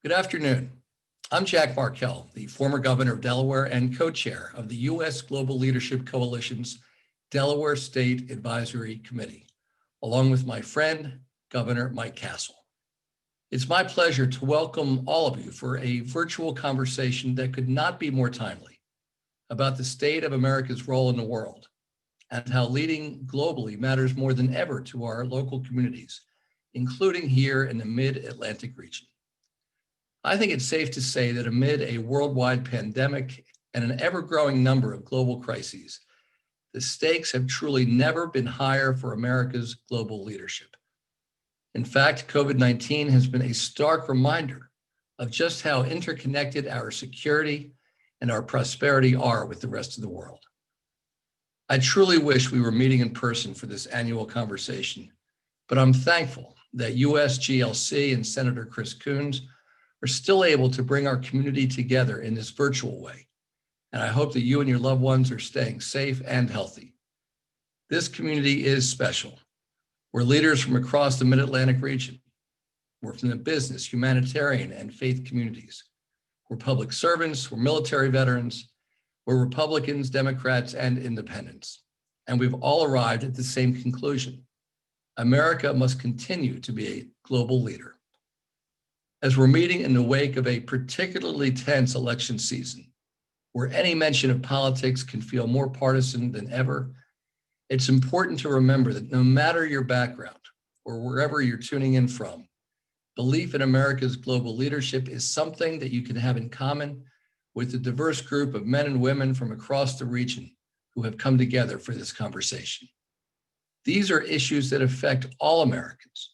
Good afternoon. I'm Jack Markell, the former governor of Delaware and co-chair of the U.S. Global Leadership Coalition's Delaware State Advisory Committee, along with my friend, Governor Mike Castle. It's my pleasure to welcome all of you for a virtual conversation that could not be more timely about the state of America's role in the world and how leading globally matters more than ever to our local communities, including here in the Mid-Atlantic region. I think it's safe to say that amid a worldwide pandemic and an ever-growing number of global crises, the stakes have truly never been higher for America's global leadership. In fact, COVID-19 has been a stark reminder of just how interconnected our security and our prosperity are with the rest of the world. I truly wish we were meeting in person for this annual conversation, but I'm thankful that USGLC and Senator Chris Coons are still able to bring our community together in this virtual way. And I hope that you and your loved ones are staying safe and healthy. This community is special. We're leaders from across the Mid-Atlantic region. We're from the business, humanitarian, and faith communities. We're public servants, we're military veterans, we're Republicans, Democrats, and independents. And we've all arrived at the same conclusion. America must continue to be a global leader. As we're meeting in the wake of a particularly tense election season, where any mention of politics can feel more partisan than ever, it's important to remember that no matter your background or wherever you're tuning in from, belief in America's global leadership is something that you can have in common with a diverse group of men and women from across the region who have come together for this conversation. These are issues that affect all Americans.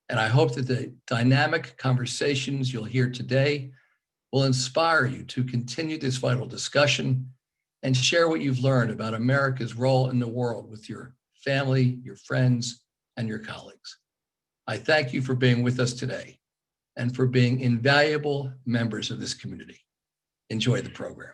And I hope that the dynamic conversations you'll hear today will inspire you to continue this vital discussion and share what you've learned about America's role in the world with your family, your friends, and your colleagues. I thank you for being with us today and for being invaluable members of this community. Enjoy the program.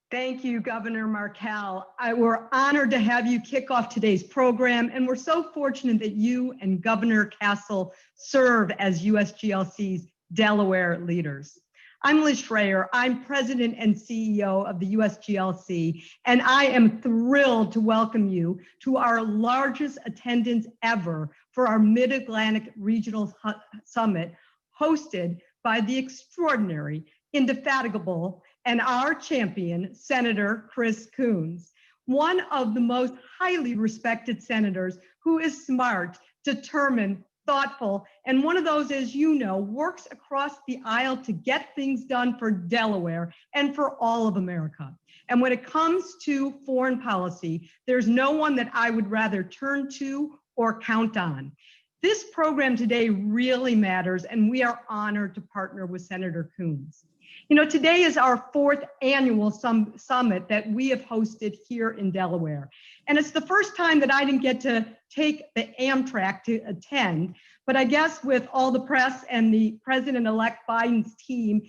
Thank you, Governor Markell. We're honored to have you kick off today's program, and we're so fortunate that you and Governor Castle serve as USGLC's Delaware leaders. I'm Liz Schrayer. I'm President and CEO of the USGLC, and I am thrilled to welcome you to our largest attendance ever for our Mid-Atlantic Regional Summit, hosted by the extraordinary, indefatigable, and our champion, Senator Chris Coons, one of the most highly respected senators who is smart, determined, thoughtful, and one of those, as you know, works across the aisle to get things done for Delaware and for all of America. And when it comes to foreign policy, there's no one that I would rather turn to or count on. This program today really matters, and we are honored to partner with Senator Coons. You know, today is our fourth annual summit that we have hosted here in Delaware. And it's the first time that I didn't get to take the Amtrak to attend, but I guess with all the press and the President-elect Biden's team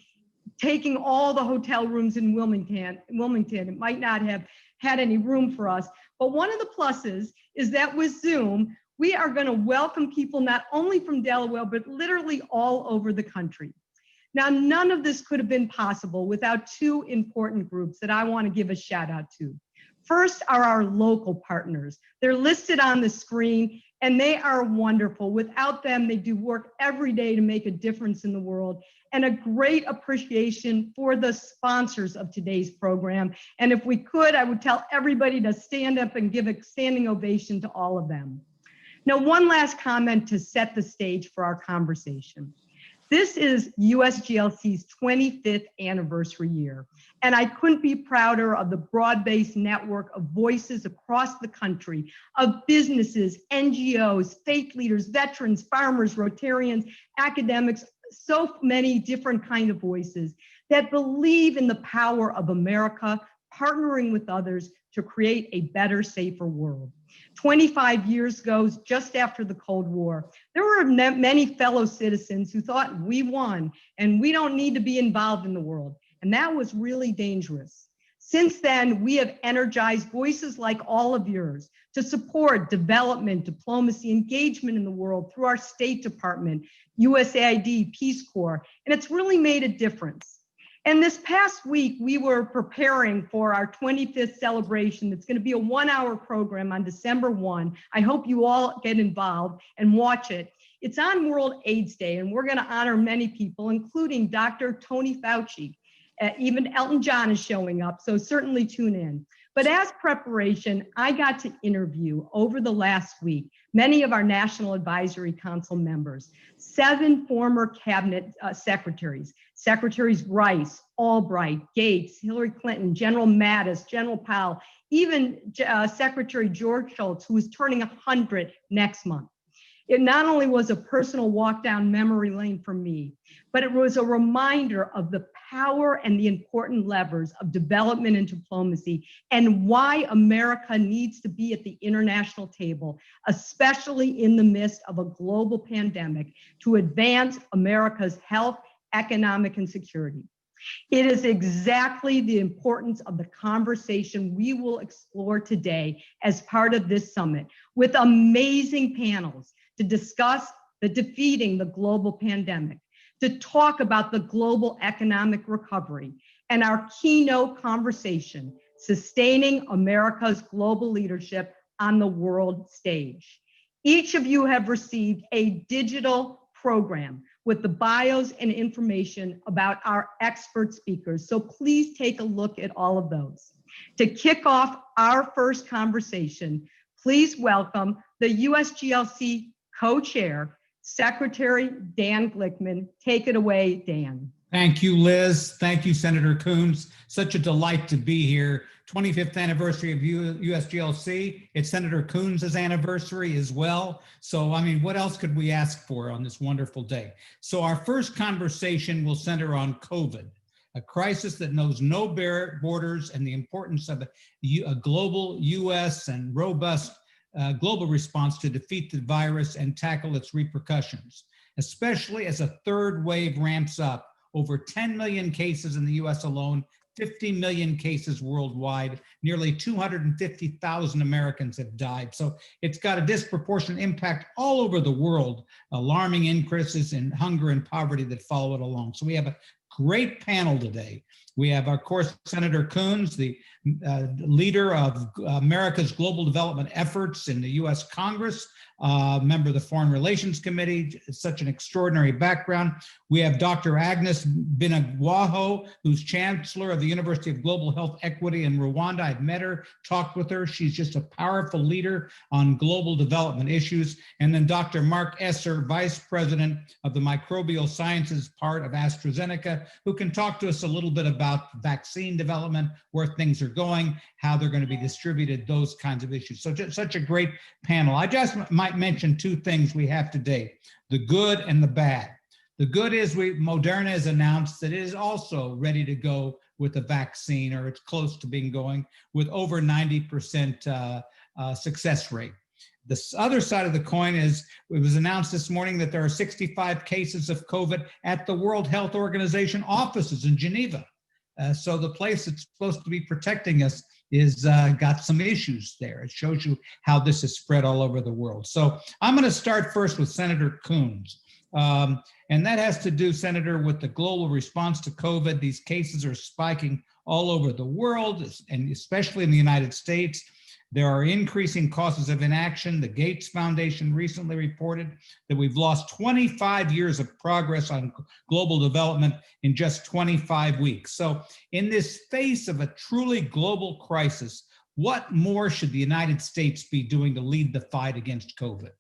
taking all the hotel rooms in Wilmington, it might not have had any room for us. But one of the pluses is that with Zoom, we are going to welcome people not only from Delaware, but literally all over the country. Now, none of this could have been possible without two important groups that I want to give a shout out to. First are our local partners. They're listed on the screen, and they are wonderful. Without them, they do work every day to make a difference in the world, and a great appreciation for the sponsors of today's program. And if we could, I would tell everybody to stand up and give a standing ovation to all of them. Now, one last comment to set the stage for our conversation. This is USGLC's 25th anniversary year, and I couldn't be prouder of the broad-based network of voices across the country, of businesses, NGOs, faith leaders, veterans, farmers, Rotarians, academics, so many different kind of voices that believe in the power of America, partnering with others to create a better, safer world. 25 years ago, just after the Cold War, there were many fellow citizens who thought we won and we don't need to be involved in the world. And that was really dangerous. Since then, we have energized voices like all of yours to to support development, diplomacy, engagement in the world through our State Department, USAID, Peace Corps, and it's really made a difference. And this past week, we were preparing for our 25th celebration. It's going to be a 1-hour program on December 1. I hope you all get involved and watch it. It's on World AIDS Day, and we're going to honor many people, including Dr. Tony Fauci. Even Elton John is showing up, so certainly tune in. But as preparation, I got to interview over the last week many of our National Advisory Council members, 7 former cabinet secretaries, Secretaries Rice, Albright, Gates, Hillary Clinton, General Mattis, General Powell, even Secretary George Shultz, who is turning 100 next month. It not only was a personal walk down memory lane for me, but it was a reminder of the power and the important levers of development and diplomacy and why America needs to be at the international table, especially in the midst of a global pandemic, to advance America's health, economic, and security. It is exactly the importance of the conversation we will explore today as part of this summit, with amazing panels to discuss the defeating the global pandemic, to talk about the global economic recovery, and our keynote conversation, sustaining America's global leadership on the world stage. Each of you have received a digital program with the bios and information about our expert speakers, so please take a look at all of those. To kick off our first conversation, please welcome the USGLC co-chair, Secretary Dan Glickman. Take it away, Dan. Thank you, Liz. Thank you, Senator Coons. Such a delight to be here. 25th anniversary of USGLC. It's Senator Coons' anniversary as well. So, I mean, what else could we ask for on this wonderful day? So our first conversation will center on COVID, a crisis that knows no borders, and the importance of a global U.S. and robust global response to defeat the virus and tackle its repercussions, especially as a third wave ramps up. Over 10 million cases in the US alone, 50 million cases worldwide, nearly 250,000 Americans have died. So it's got a disproportionate impact all over the world, alarming increases in hunger and poverty that follow it along. So we have a great panel today. We have, of course, Senator Coons, the leader of America's global development efforts in the US Congress, member of the Foreign Relations Committee, such an extraordinary background. We have Dr. Agnes Binagwaho, who's Chancellor of the University of Global Health Equity in Rwanda. I've met her, talked with her. She's just a powerful leader on global development issues. And then Dr. Mark Esser, Vice President of the Microbial Sciences part of AstraZeneca, who can talk to us a little bit about vaccine development, where things are going, how they're going to be distributed, those kinds of issues. So just such a great panel. I just might mention 2 things we have today, the good and the bad. The good is Moderna has announced that it is also ready to go with a vaccine, or it's close to being going, with over 90% success rate. The other side of the coin is, it was announced this morning that there are 65 cases of COVID at the World Health Organization offices in Geneva. So the place that's supposed to be protecting us is got some issues there. It shows you how this is spread all over the world. So I'm going to start first with Senator Coons. And that has to do, Senator, with the global response to COVID. These cases are spiking all over the world, and especially in the United States. There are increasing causes of inaction. The Gates Foundation recently reported that we've lost 25 years of progress on global development in just 25 weeks. So in this face of a truly global crisis, what more should the United States be doing to lead the fight against COVID?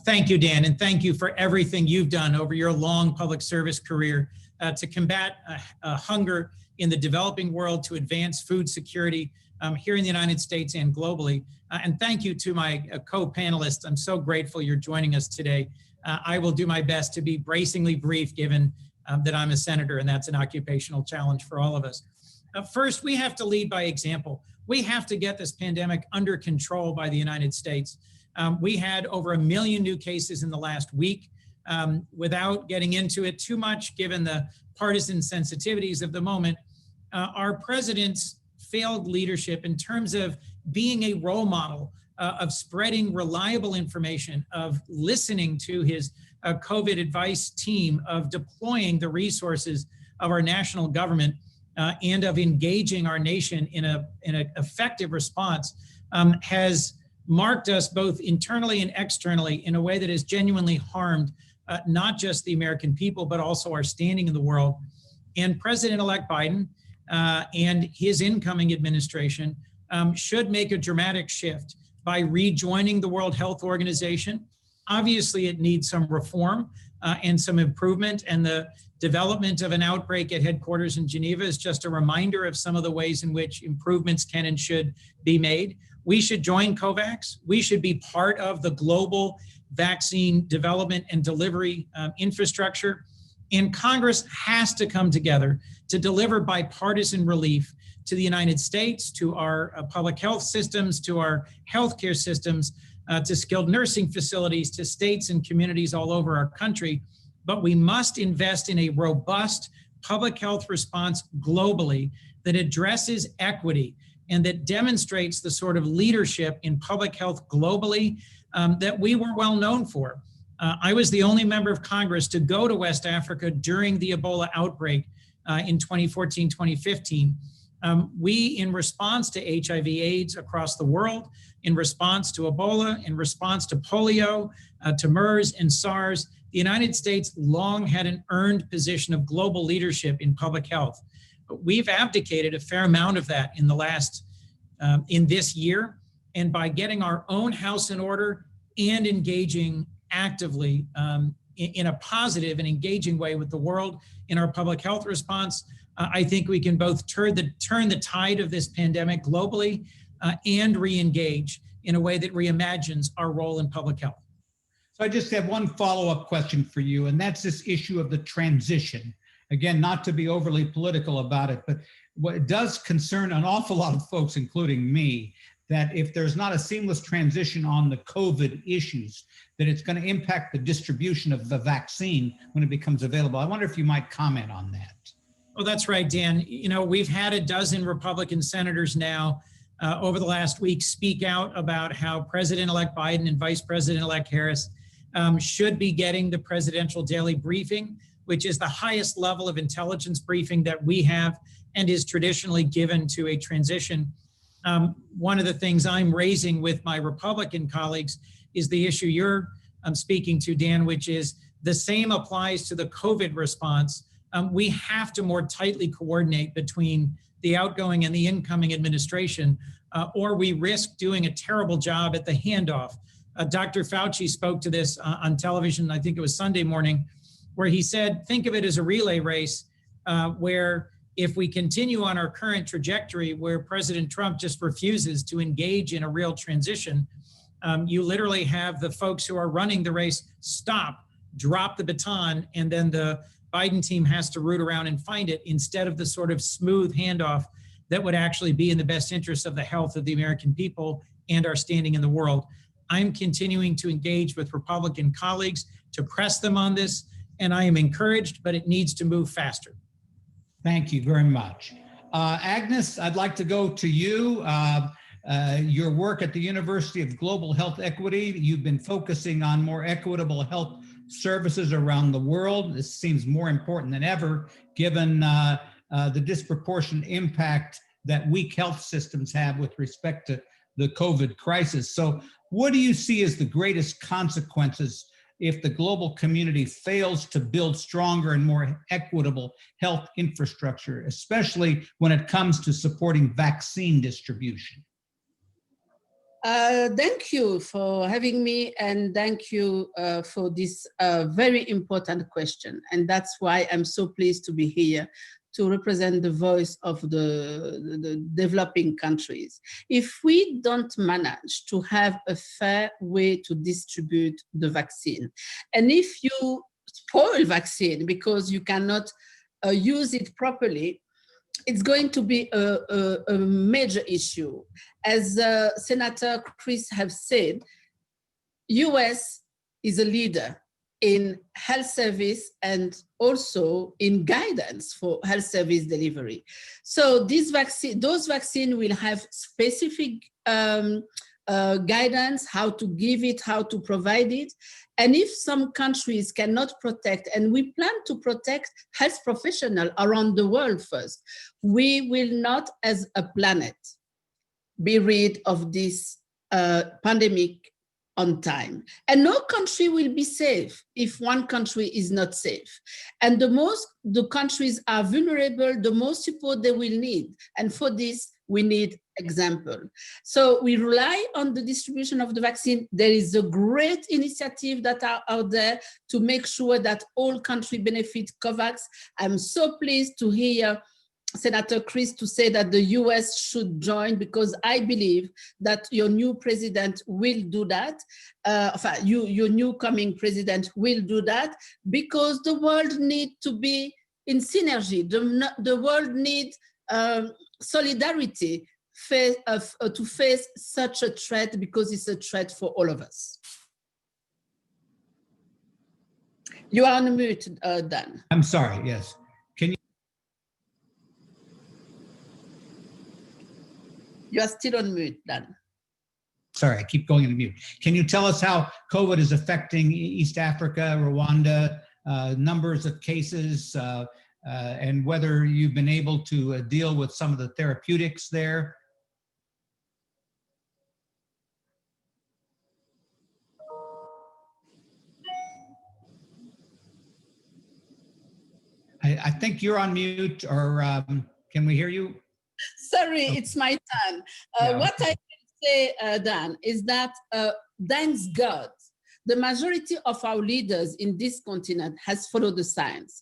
Thank you, Dan, and thank you for everything you've done over your long public service career to combat hunger in the developing world, to advance food security here in the United States and globally. And thank you to my co-panelists. I'm so grateful you're joining us today. I will do my best to be bracingly brief, given that I'm a senator, and that's an occupational challenge for all of us. First, we have to lead by example. We have to get this pandemic under control by the United States. We had over 1 million new cases in the last week. Without getting into it too much, given the partisan sensitivities of the moment, our president's failed leadership in terms of being a role model, of spreading reliable information, of listening to his COVID advice team, of deploying the resources of our national government, and of engaging our nation in an effective response, has marked us both internally and externally in a way that has genuinely harmed not just the American people, but also our standing in the world. And President-elect Biden and his incoming administration should make a dramatic shift by rejoining the World Health Organization. Obviously, it needs some reform and some improvement, and the development of an outbreak at headquarters in Geneva is just a reminder of some of the ways in which improvements can and should be made. We should join COVAX. We should be part of the global vaccine development and delivery infrastructure. And Congress has to come together to deliver bipartisan relief to the United States, to our public health systems, to our healthcare systems, to skilled nursing facilities, to states and communities all over our country. But we must invest in a robust public health response globally that addresses equity and that demonstrates the sort of leadership in public health globally that we were well known for. I was the only member of Congress to go to West Africa during the Ebola outbreak in 2014, 2015. We, in response to HIV/AIDS across the world, in response to Ebola, in response to polio, to MERS and SARS, the United States long had an earned position of global leadership in public health. But we've abdicated a fair amount of that in the last, in this year. And by getting our own house in order and engaging actively in a positive and engaging way with the world in our public health response, I think we can both turn the tide of this pandemic globally and re-engage in a way that reimagines our role in public health. So I just have one follow-up question for you, and that's this issue of the transition. Again, not to be overly political about it, but what it does concern an awful lot of folks, including me, that if there's not a seamless transition on the COVID issues, that it's going to impact the distribution of the vaccine when it becomes available. I wonder if you might comment on that. Oh, that's right, Dan. You know, we've had a dozen Republican senators now over the last week speak out about how President-elect Biden and Vice President-elect Harris should be getting the presidential daily briefing, which is the highest level of intelligence briefing that we have and is traditionally given to a transition. One of the things I'm raising with my Republican colleagues is the issue you're speaking to, Dan, which is the same applies to the COVID response. We have to more tightly coordinate between the outgoing and the incoming administration, or we risk doing a terrible job at the handoff. Dr. Fauci spoke to this on television, I think it was Sunday morning, where he said, think of it as a relay race where if we continue on our current trajectory where President Trump just refuses to engage in a real transition, you literally have the folks who are running the race stop, drop the baton, and then the Biden team has to root around and find it instead of the sort of smooth handoff that would actually be in the best interest of the health of the American people and our standing in the world. I'm continuing to engage with Republican colleagues to press them on this, and I am encouraged, but it needs to move faster. Thank you very much. Agnes, I'd like to go to you. Your work at the University of Global Health Equity, you've been focusing on more equitable health services around the world. This seems more important than ever, given the disproportionate impact that weak health systems have with respect to the COVID crisis. So what do you see as the greatest consequences if the global community fails to build stronger and more equitable health infrastructure, especially when it comes to supporting vaccine distribution? Thank you for having me, and thank you for this very important question. And that's why I'm so pleased to be here to represent the voice of the developing countries. If we don't manage to have a fair way to distribute the vaccine, and if you spoil vaccine because you cannot use it properly, it's going to be a major issue. As Senator Chris have said, US is a leader in health service and also in guidance for health service delivery. So those vaccines will have specific guidance, how to give it, how to provide it. And if some countries cannot protect, and we plan to protect health professionals around the world first, we will not as a planet be rid of this pandemic on time. And no country will be safe if one country is not safe. And the countries are vulnerable, the most support they will need. And for this, we need example. So we rely on the distribution of the vaccine. There is a great initiative that are out there to make sure that all countries benefit COVAX. I'm so pleased to hear Senator Chris to say that the US should join, because I believe that your new president will do that. Your new coming president will do that, because the world needs to be in synergy. The world needs solidarity to face such a threat, because it's a threat for all of us. You are on mute, Dan. I'm sorry, yes. You are still on mute, Dan. Sorry, I keep going into mute. Can you tell us how COVID is affecting East Africa, Rwanda, numbers of cases, and whether you've been able to deal with some of the therapeutics there? I think you're on mute, or can we hear you? Sorry, it's my turn. Yeah. What I can say, Dan, is that thanks God, the majority of our leaders in this continent has followed the science.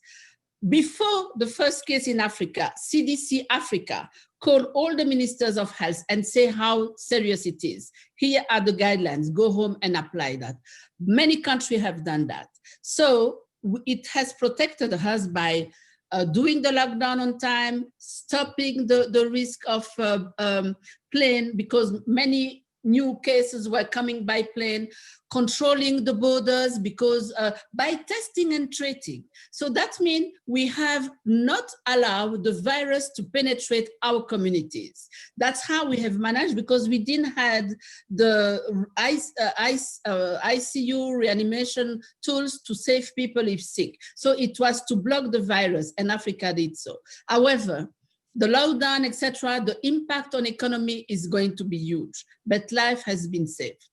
Before the first case in Africa, CDC Africa called all the ministers of health and say how serious it is. Here are the guidelines, go home and apply that. Many countries have done that. So it has protected us by doing the lockdown on time, stopping the risk of plane, because many new cases were coming by plane, controlling the borders because by testing and treating. So that means we have not allowed the virus to penetrate our communities. That's how we have managed, because we didn't have the ICU reanimation tools to save people if sick. So it was to block the virus, and Africa did so. However, the lockdown, etc., the impact on economy is going to be huge, but life has been saved.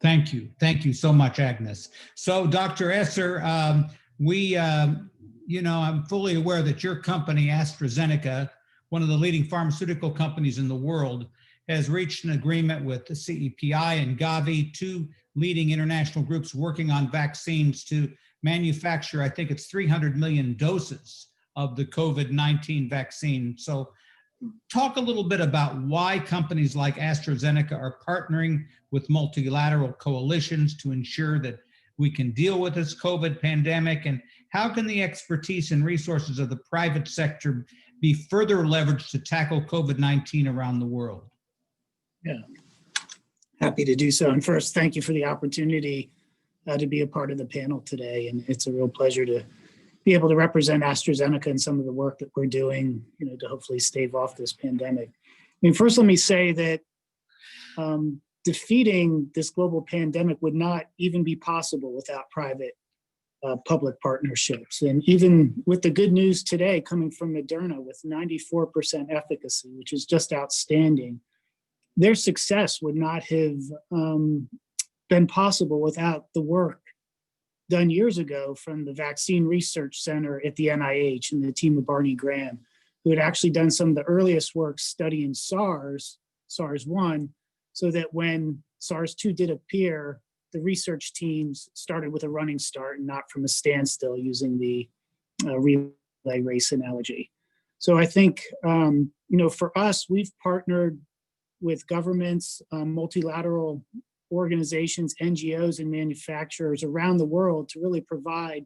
Thank you. Thank you so much, Agnes. So, Dr. Esser, I'm fully aware that your company, AstraZeneca, one of the leading pharmaceutical companies in the world, has reached an agreement with the CEPI and Gavi, two leading international groups working on vaccines, to manufacture, I think it's 300 million doses of the COVID-19 vaccine. So talk a little bit about why companies like AstraZeneca are partnering with multilateral coalitions to ensure that we can deal with this COVID pandemic, and how can the expertise and resources of the private sector be further leveraged to tackle COVID-19 around the world? Yeah, happy to do so. And first, thank you for the opportunity to be a part of the panel today. And it's a real pleasure to be able to represent AstraZeneca and some of the work that we're doing, to hopefully stave off this pandemic. I mean, first, let me say that defeating this global pandemic would not even be possible without private public partnerships. And even with the good news today coming from Moderna with 94% efficacy, which is just outstanding, their success would not have been possible without the work done years ago from the Vaccine Research Center at the NIH and the team of Barney Graham, who had actually done some of the earliest work studying SARS-1, so that when SARS-2 did appear, the research teams started with a running start and not from a standstill, using the relay race analogy. So I think, for us, we've partnered with governments, multilateral organizations, NGOs, and manufacturers around the world to really provide,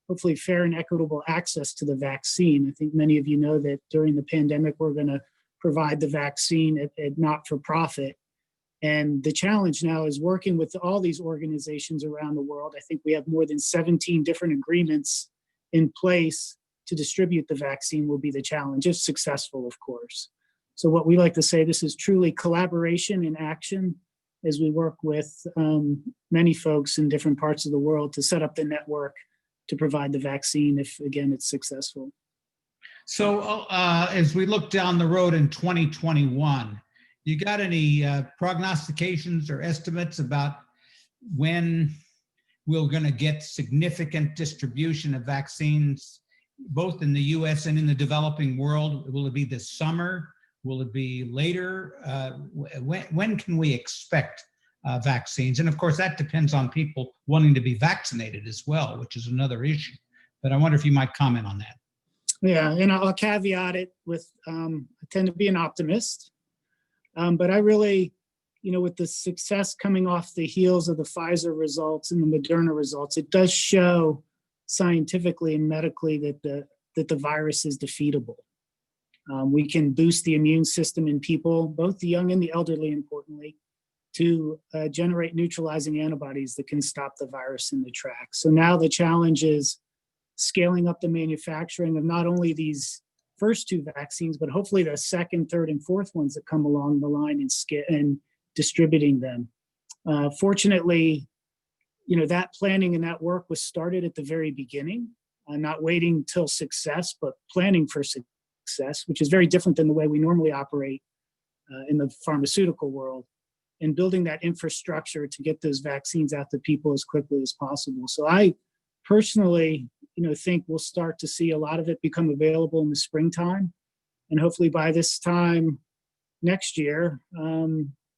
hopefully, fair and equitable access to the vaccine. I think many of you know that during the pandemic, we're going to provide the vaccine at not-for-profit And the challenge now is working with all these organizations around the world. I think we have more than 17 different agreements in place to distribute the vaccine will be the challenge, if successful, of course. So what we like to say, this is truly collaboration in action as we work with many folks in different parts of the world to set up the network to provide the vaccine if, again, it's successful. So as we look down the road in 2021, you got any prognostications or estimates about when we're going to get significant distribution of vaccines, both in the US and in the developing world? Will it be this summer? Will it be later? When can we expect vaccines? And of course, that depends on people wanting to be vaccinated as well, which is another issue. But I wonder if you might comment on that. Yeah, and I'll caveat it with, I tend to be an optimist, but I really, with the success coming off the heels of the Pfizer results and the Moderna results, it does show scientifically and medically that the virus is defeatable. We can boost the immune system in people, both the young and the elderly, importantly, to generate neutralizing antibodies that can stop the virus in the tracks. So now the challenge is scaling up the manufacturing of not only these first two vaccines, but hopefully the second, third, and fourth ones that come along the line and distributing them. Fortunately, that planning and that work was started at the very beginning, not waiting till success, but planning for success, which is very different than the way we normally operate in the pharmaceutical world, and building that infrastructure to get those vaccines out to people as quickly as possible. So I personally, think we'll start to see a lot of it become available in the springtime. And hopefully by this time next year,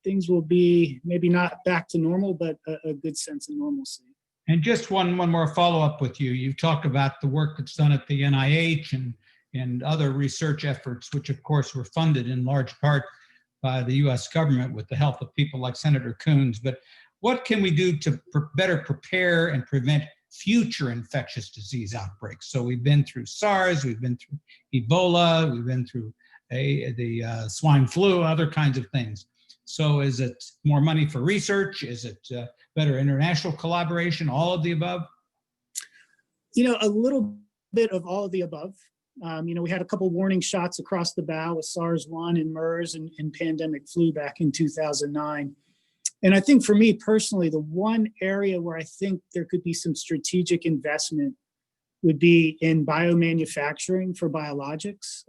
things will be maybe not back to normal, but a good sense of normalcy. And just one more follow-up with you. You've talked about the work that's done at the NIH and other research efforts, which of course were funded in large part by the US government with the help of people like Senator Coons. But what can we do to better prepare and prevent future infectious disease outbreaks? So we've been through SARS, we've been through Ebola, we've been through the swine flu, other kinds of things. So is it more money for research? Is it better international collaboration? All of the above? A little bit of all of the above. We had a couple warning shots across the bow with SARS-1 and MERS and pandemic flu back in 2009. And I think for me personally, the one area where I think there could be some strategic investment would be in biomanufacturing for biologics.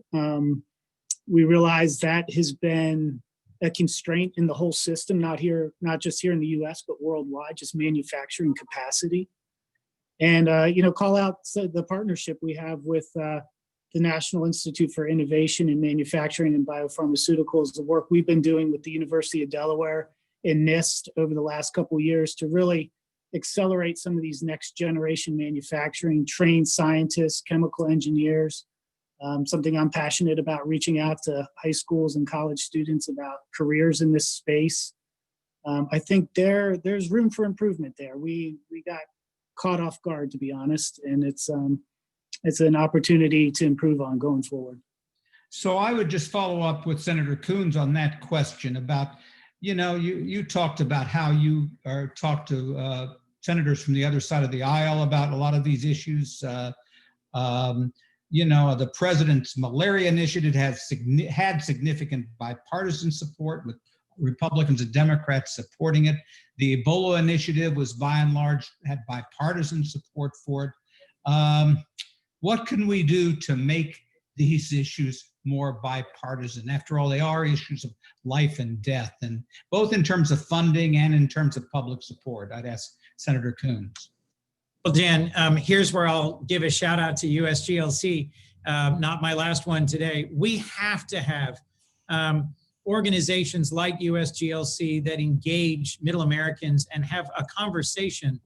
We realize that has been a constraint in the whole system, not just here in the US, but worldwide, just manufacturing capacity. And, call out the partnership we have with the National Institute for Innovation in Manufacturing and Biopharmaceuticals, the work we've been doing with the University of Delaware and NIST over the last couple of years to really accelerate some of these next generation manufacturing, trained scientists, chemical engineers, something I'm passionate about, reaching out to high schools and college students about careers in this space. I think there's room for improvement there. We got caught off guard, to be honest, and it's an opportunity to improve on going forward. So I would just follow up with Senator Coons on that question about, you talked about how you talked to senators from the other side of the aisle about a lot of these issues. The president's malaria initiative had significant bipartisan support with Republicans and Democrats supporting it. The Ebola initiative was by and large had bipartisan support for it. What can we do to make these issues more bipartisan? After all, they are issues of life and death, and both in terms of funding and in terms of public support. I'd ask Senator Coons. Well, Dan, here's where I'll give a shout out to USGLC, not my last one today. We have to have organizations like USGLC that engage Middle Americans and have a conversation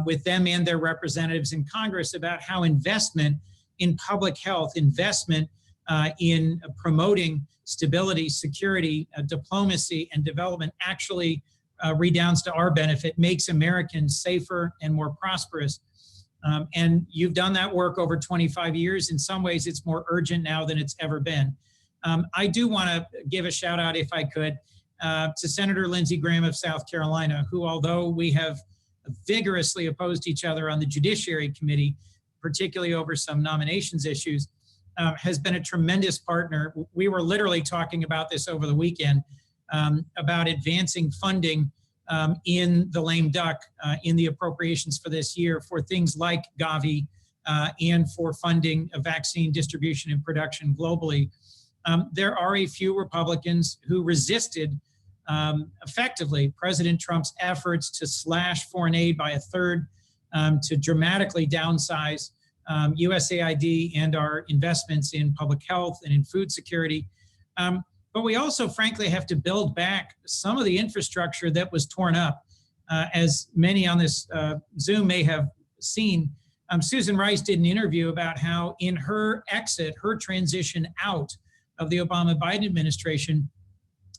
with them and their representatives in Congress about how investment in public health, investment in promoting stability, security, diplomacy, and development actually redounds to our benefit, makes Americans safer and more prosperous. And you've done that work over 25 years. In some ways, it's more urgent now than it's ever been. I do want to give a shout out, if I could, to Senator Lindsey Graham of South Carolina, who, although we have vigorously opposed each other on the Judiciary Committee, particularly over some nominations issues, has been a tremendous partner. We were literally talking about this over the weekend, about advancing funding in the lame duck in the appropriations for this year for things like Gavi and for funding of vaccine distribution and production globally. There are a few Republicans who resisted effectively President Trump's efforts to slash foreign aid by a third, to dramatically downsize USAID and our investments in public health and in food security. But we also, frankly, have to build back some of the infrastructure that was torn up. As many on this Zoom may have seen, Susan Rice did an interview about how in her exit, her transition out of the Obama-Biden administration,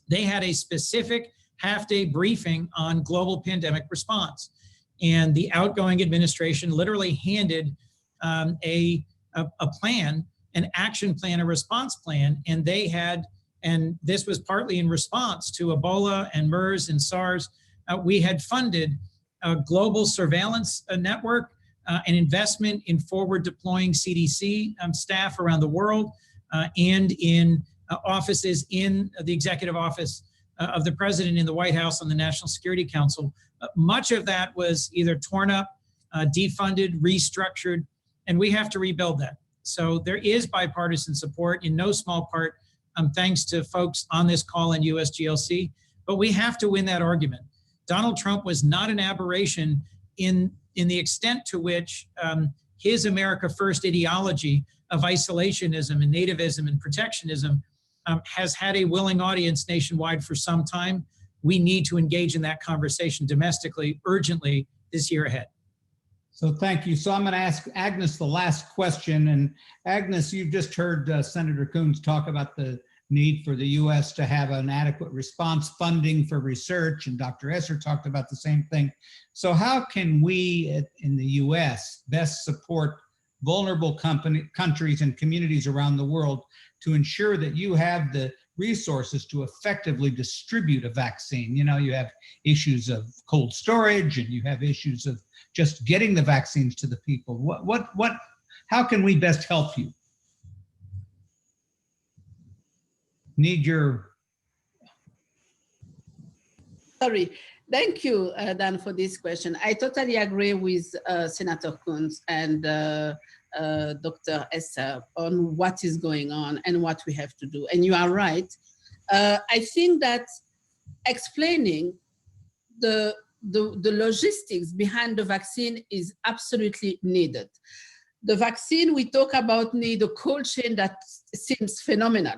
they had a specific half-day briefing on global pandemic response. And the outgoing administration literally handed a plan, an action plan, a response plan, and they had, and this was partly in response to Ebola and MERS and SARS, we had funded a global surveillance network, an investment in forward deploying CDC staff around the world, and in offices in the executive office of the president in the White House and the National Security Council. Much of that was either torn up, defunded, restructured, and we have to rebuild that. So there is bipartisan support, in no small part thanks to folks on this call in USGLC, but we have to win that argument. Donald Trump was not an aberration in the extent to which his America First ideology of isolationism and nativism and protectionism has had a willing audience nationwide for some time. We need to engage in that conversation domestically, urgently, this year ahead. So thank you. So I'm going to ask Agnes the last question. And Agnes, you've just heard Senator Coons talk about the need for the U.S. to have an adequate response funding for research, and Dr. Esser talked about the same thing. So how can we in the U.S. best support vulnerable countries and communities around the world to ensure that you have the resources to effectively distribute a vaccine? You know, you have issues of cold storage, and you have issues of just getting the vaccines to the people. How can we best help you? Need your... Sorry. Thank you, Dan, for this question. I totally agree with Senator Coons and Dr. Esser on what is going on and what we have to do. And you are right. I think that explaining the logistics behind the vaccine is absolutely needed. The vaccine we talk about need a cold chain that seems phenomenal.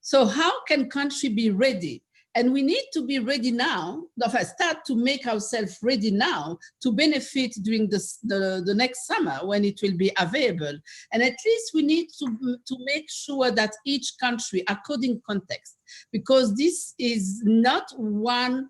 So how can country be ready? And we need to be ready now, start to make ourselves ready now to benefit during the next summer when it will be available. And at least we need to make sure that each country, according context, because this is not one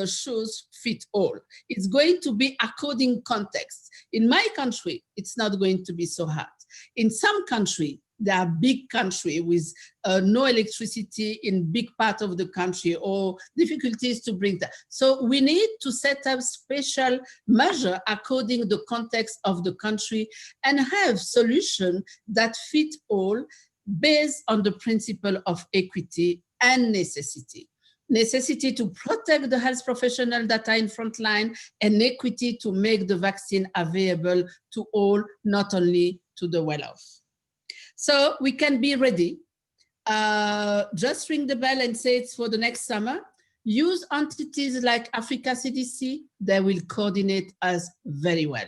shoes fit all. It's going to be according context. In my country, it's not going to be so hard. In some country, they are big country with no electricity in big part of the country or difficulties to bring that. So we need to set up special measure according to the context of the country and have solution that fit all based on the principle of equity and necessity. Necessity to protect the health professionals that are in front line, and equity to make the vaccine available to all, not only to the well-off. So we can be ready. Just ring the bell and say it's for the next summer. Use entities like Africa CDC. They will coordinate us very well.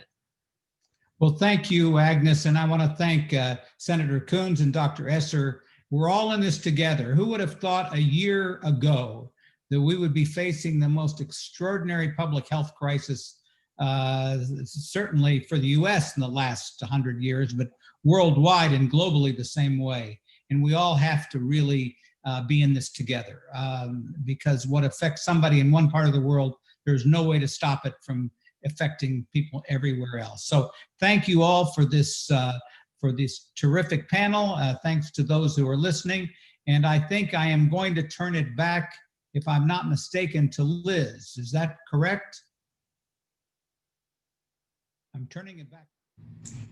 Well, thank you, Agnes. And I want to thank Senator Coons and Dr. Esser. We're all in this together. Who would have thought a year ago that we would be facing the most extraordinary public health crisis, certainly for the US in the last 100 years, but worldwide and globally the same way. And we all have to really be in this together because what affects somebody in one part of the world, there's no way to stop it from affecting people everywhere else. So thank you all for this terrific panel. Thanks to those who are listening. And I think I am going to turn it back, if I'm not mistaken, to Liz. Is that correct? I'm turning it back.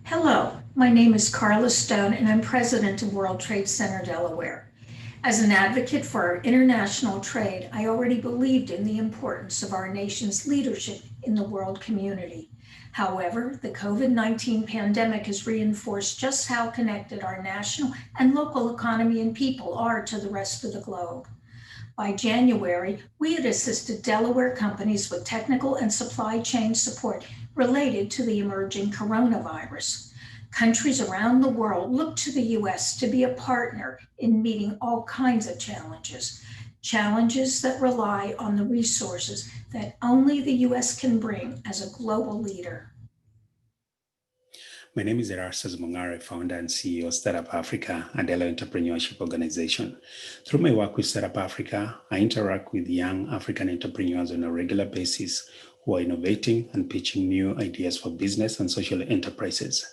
Hello, my name is Carla Stone and I'm president of World Trade Center Delaware. As an advocate for our international trade, I already believed in the importance of our nation's leadership in the world community. However, the COVID-19 pandemic has reinforced just how connected our national and local economy and people are to the rest of the globe. By January, we had assisted Delaware companies with technical and supply chain support related to the emerging coronavirus. Countries around the world look to the U.S. to be a partner in meeting all kinds of challenges, challenges that rely on the resources that only the U.S. can bring as a global leader. My name is Esser, founder and CEO of Startup Africa, a Delaware entrepreneurship organization. Through my work with Startup Africa, I interact with young African entrepreneurs on a regular basis who are innovating and pitching new ideas for business and social enterprises.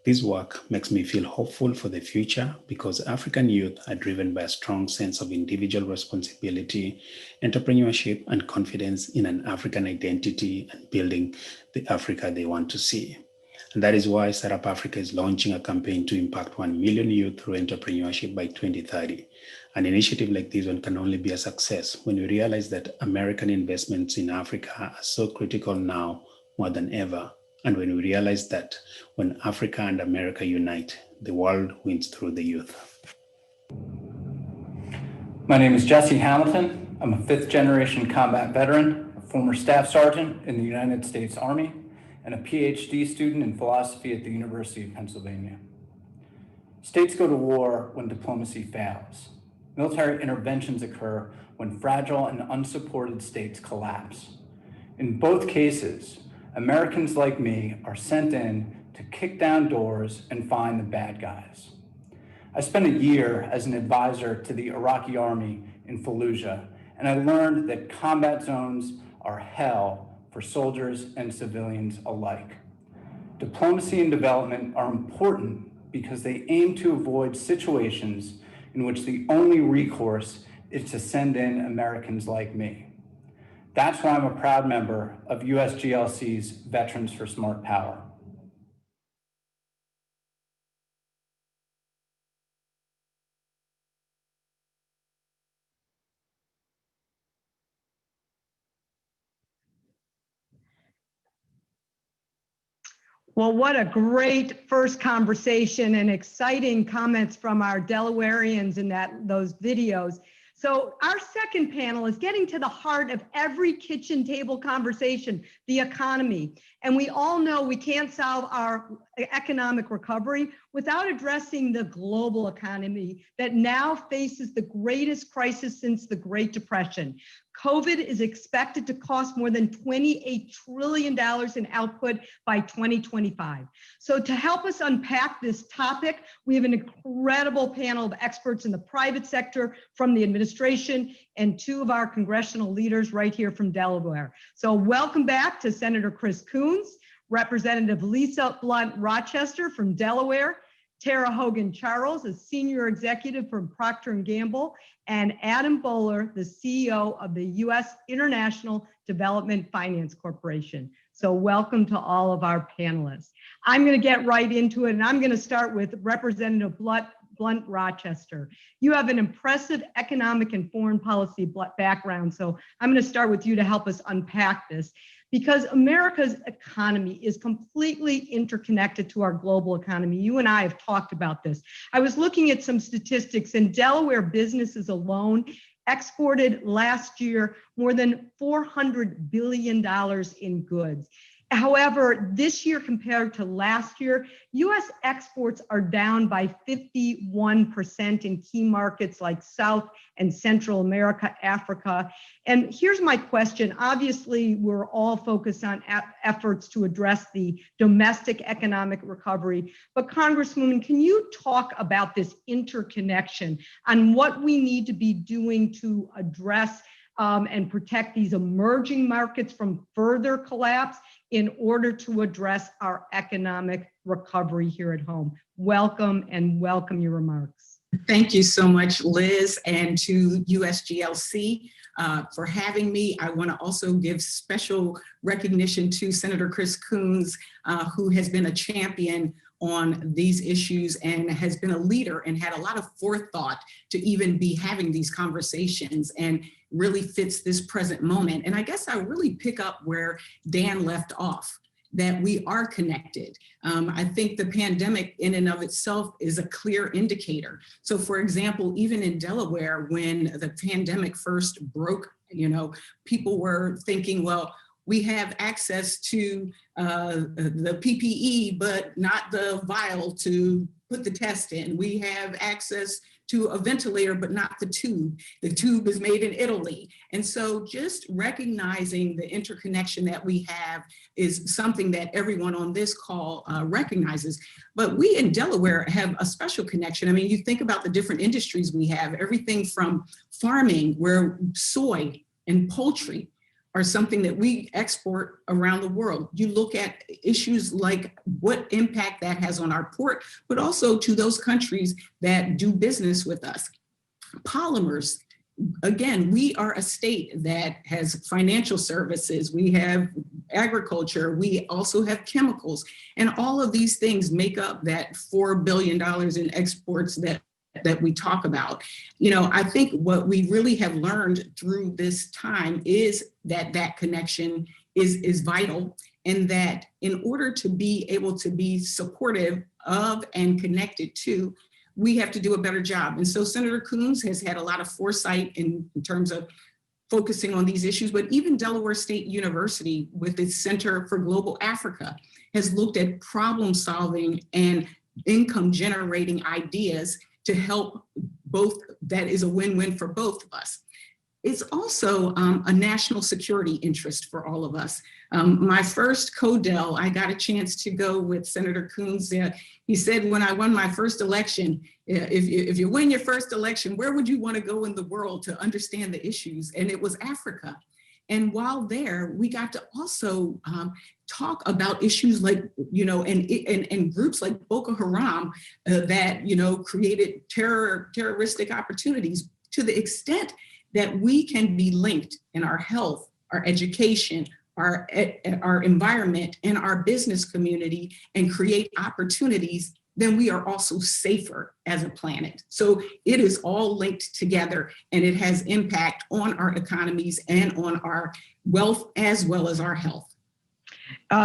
This work makes me feel hopeful for the future because African youth are driven by a strong sense of individual responsibility, entrepreneurship, and confidence in an African identity and building the Africa they want to see. And that is why Startup Africa is launching a campaign to impact 1 million youth through entrepreneurship by 2030. An initiative like this one can only be a success when we realize that American investments in Africa are so critical now more than ever. And when we realize that when Africa and America unite, the world wins through the youth. My name is Jesse Hamilton. I'm a 5th generation combat veteran, a former staff sergeant in the United States Army, and a PhD student in philosophy at the University of Pennsylvania. States go to war when diplomacy fails. Military interventions occur when fragile and unsupported states collapse. In both cases, Americans like me are sent in to kick down doors and find the bad guys. I spent a year as an advisor to the Iraqi army in Fallujah, and I learned that combat zones are hell for soldiers and civilians alike. Diplomacy and development are important because they aim to avoid situations in which the only recourse is to send in Americans like me. That's why I'm a proud member of USGLC's Veterans for Smart Power. Well, what a great first conversation and exciting comments from our Delawareans in those videos. So our second panel is getting to the heart of every kitchen table conversation, the economy. And we all know we can't solve our economic recovery without addressing the global economy that now faces the greatest crisis since the Great Depression. COVID is expected to cost more than $28 trillion in output by 2025. So to help us unpack this topic, we have an incredible panel of experts in the private sector, from the administration, and 2 of our congressional leaders right here from Delaware. So welcome back to Senator Chris Coons, Representative Lisa Blunt Rochester from Delaware, Tara Hogan Charles, a senior executive from Procter & Gamble, and Adam Boehler, the CEO of the U.S. International Development Finance Corporation. So welcome to all of our panelists. I'm going to get right into it, and I'm going to start with Representative Blunt Rochester. You have an impressive economic and foreign policy background, so I'm going to start with you to help us unpack this, because America's economy is completely interconnected to our global economy. You and I have talked about this. I was looking at some statistics, and Delaware businesses alone exported last year more than $400 billion in goods. However, this year compared to last year, U.S. exports are down by 51% in key markets like South and Central America, Africa. And here's my question. Obviously, we're all focused on efforts to address the domestic economic recovery. But Congresswoman, can you talk about this interconnection on what we need to be doing to address and protect these emerging markets from further collapse in order to address our economic recovery here at home? Welcome, and welcome your remarks. Thank you so much, Liz, and to USGLC for having me. I want to also give special recognition to Senator Chris Coons, who has been a champion on these issues and has been a leader and had a lot of forethought to even be having these conversations and really fits this present moment. And I guess I really pick up where Dan left off, that we are connected. I think the pandemic in and of itself is a clear indicator. So for example, even in Delaware, when the pandemic first broke, people were thinking, well, we have access to the PPE, but not the vial to put the test in. We have access to a ventilator, but not the tube. The tube is made in Italy. And so just recognizing the interconnection that we have is something that everyone on this call recognizes. But we in Delaware have a special connection. I mean, you think about the different industries we have, everything from farming, where soy and poultry are something that we export around the world. You look at issues like what impact that has on our port, but also to those countries that do business with us. Polymers, again, we are a state that has financial services, we have agriculture, we also have chemicals, and all of these things make up that $4 billion in exports that we talk about. I think what we really have learned through this time is that connection is vital, and that in order to be able to be supportive of and connected to, we have to do a better job. And so Senator Coons has had a lot of foresight in terms of focusing on these issues, but even Delaware State University with its Center for Global Africa has looked at problem solving and income generating ideas to help both. That is a win-win for both of us. It's also a national security interest for all of us. My first CODEL, I got a chance to go with Senator Coons. He said, when I won my first election, if you win your first election, where would you want to go in the world to understand the issues? And it was Africa. And while there, we got to also talk about issues like, and groups like Boko Haram that, created terroristic opportunities, to the extent that we can be linked in our health, our education, our environment, and our business community, and create opportunities, then we are also safer as a planet. So it is all linked together, and it has impact on our economies and on our wealth as well as our health.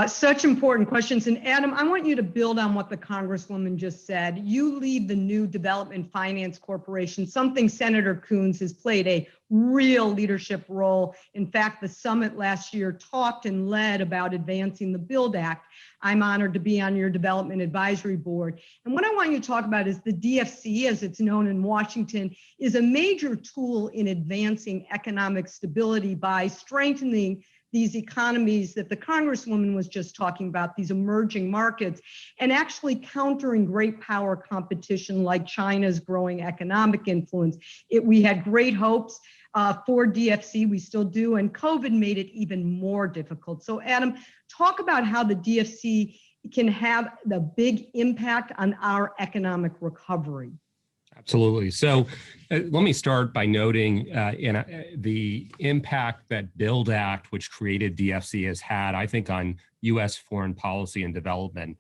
Such important questions. And Adam, I want you to build on what the Congresswoman just said. You lead the new Development Finance Corporation, something Senator Coons has played a real leadership role. In fact, the summit last year talked and led about advancing the BUILD Act. I'm honored to be on your Development Advisory Board. And what I want you to talk about is the DFC, as it's known in Washington, is a major tool in advancing economic stability by strengthening these economies that the Congresswoman was just talking about, these emerging markets, and actually countering great power competition like China's growing economic influence. We had great hopes for DFC, we still do, and COVID made it even more difficult. So Adam, talk about how the DFC can have the big impact on our economic recovery. Absolutely. So let me start by noting the impact that BUILD Act, which created DFC, has had, I think, on U.S. foreign policy and development.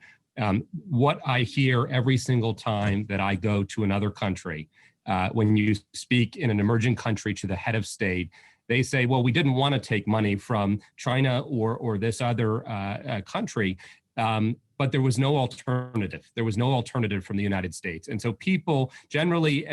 What I hear every single time that I go to another country, when you speak in an emerging country to the head of state, they say, well, we didn't want to take money from China or this other country. But there was no alternative. There was no alternative from the United States. And so people generally,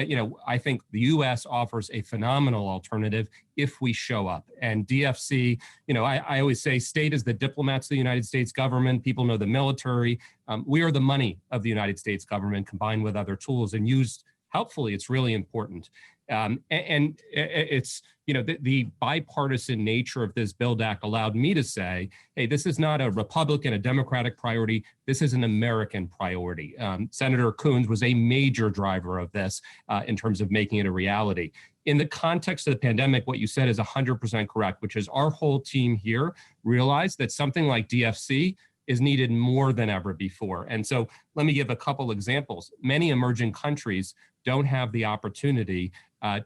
I think the US offers a phenomenal alternative if we show up. And DFC, I always say state is the diplomats of the United States government. People know the military. We are the money of the United States government combined with other tools, and used helpfully. It's really important. And it's, the bipartisan nature of this BUILD Act allowed me to say, hey, this is not a Republican, a Democratic priority. This is an American priority. Senator Coons was a major driver of this in terms of making it a reality. In the context of the pandemic, what you said is 100% correct, which is our whole team here realized that something like DFC is needed more than ever before. And so let me give a couple examples. Many emerging countries don't have the opportunity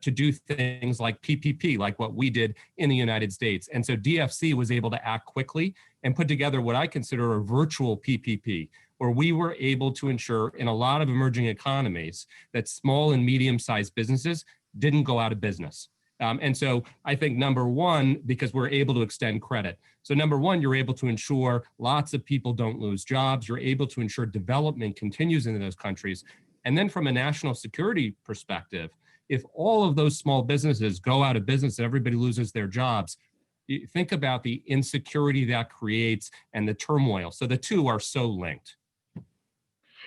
to do things like PPP, like what we did in the United States. And so DFC was able to act quickly and put together what I consider a virtual PPP, where we were able to ensure in a lot of emerging economies that small and medium-sized businesses didn't go out of business. And so I think number one, because we're able to extend credit. So number one, you're able to ensure lots of people don't lose jobs. You're able to ensure development continues in those countries. And then from a national security perspective, if all of those small businesses go out of business and everybody loses their jobs, you think about the insecurity that creates and the turmoil. So the two are so linked.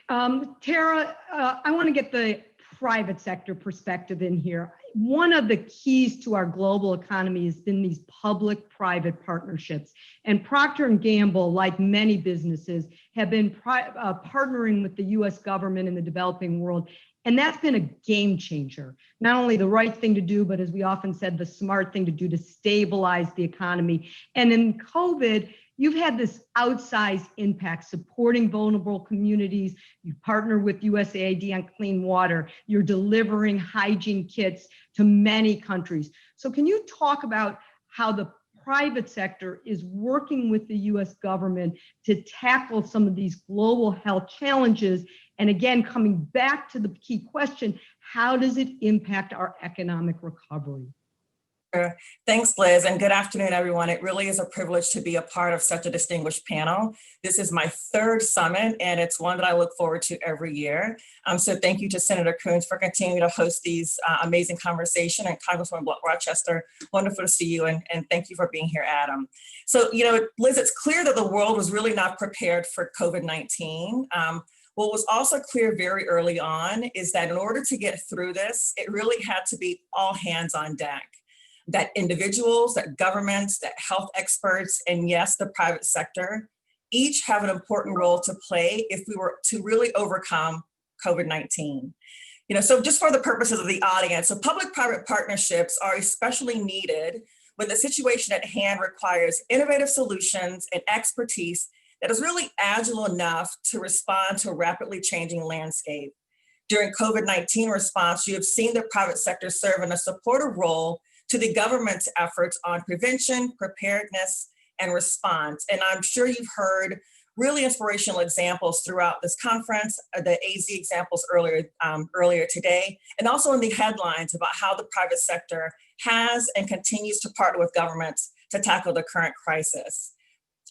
Tara, I want to get the private sector perspective in here. One of the keys to our global economy has been these public-private partnerships. And Procter & Gamble, like many businesses, have been partnering with the US government in the developing world. And that's been a game changer. Not only the right thing to do, but as we often said, the smart thing to do to stabilize the economy. And in COVID, you've had this outsized impact supporting vulnerable communities. You partner with USAID on clean water. You're delivering hygiene kits to many countries. So can you talk about how the private sector is working with the US government to tackle some of these global health challenges? And again, coming back to the key question, how does it impact our economic recovery? Sure. Thanks, Liz, and good afternoon, everyone. It really is a privilege to be a part of such a distinguished panel. This is my third summit, and it's one that I look forward to every year. So thank you to Senator Coons for continuing to host these amazing conversations, and Congresswoman Rochester, wonderful to see you, and thank you for being here, Adam. So, Liz, it's clear that the world was really not prepared for COVID-19. What was also clear very early on is that in order to get through this, it really had to be all hands on deck. That individuals, that governments, that health experts, and yes, the private sector, each have an important role to play if we were to really overcome COVID-19. So just for the purposes of the audience, so public-private partnerships are especially needed when the situation at hand requires innovative solutions and expertise that is really agile enough to respond to a rapidly changing landscape. During COVID-19 response, you have seen the private sector serve in a supportive role to the government's efforts on prevention, preparedness, and response. And I'm sure you've heard really inspirational examples throughout this conference, the AZ examples earlier today, and also in the headlines about how the private sector has and continues to partner with governments to tackle the current crisis.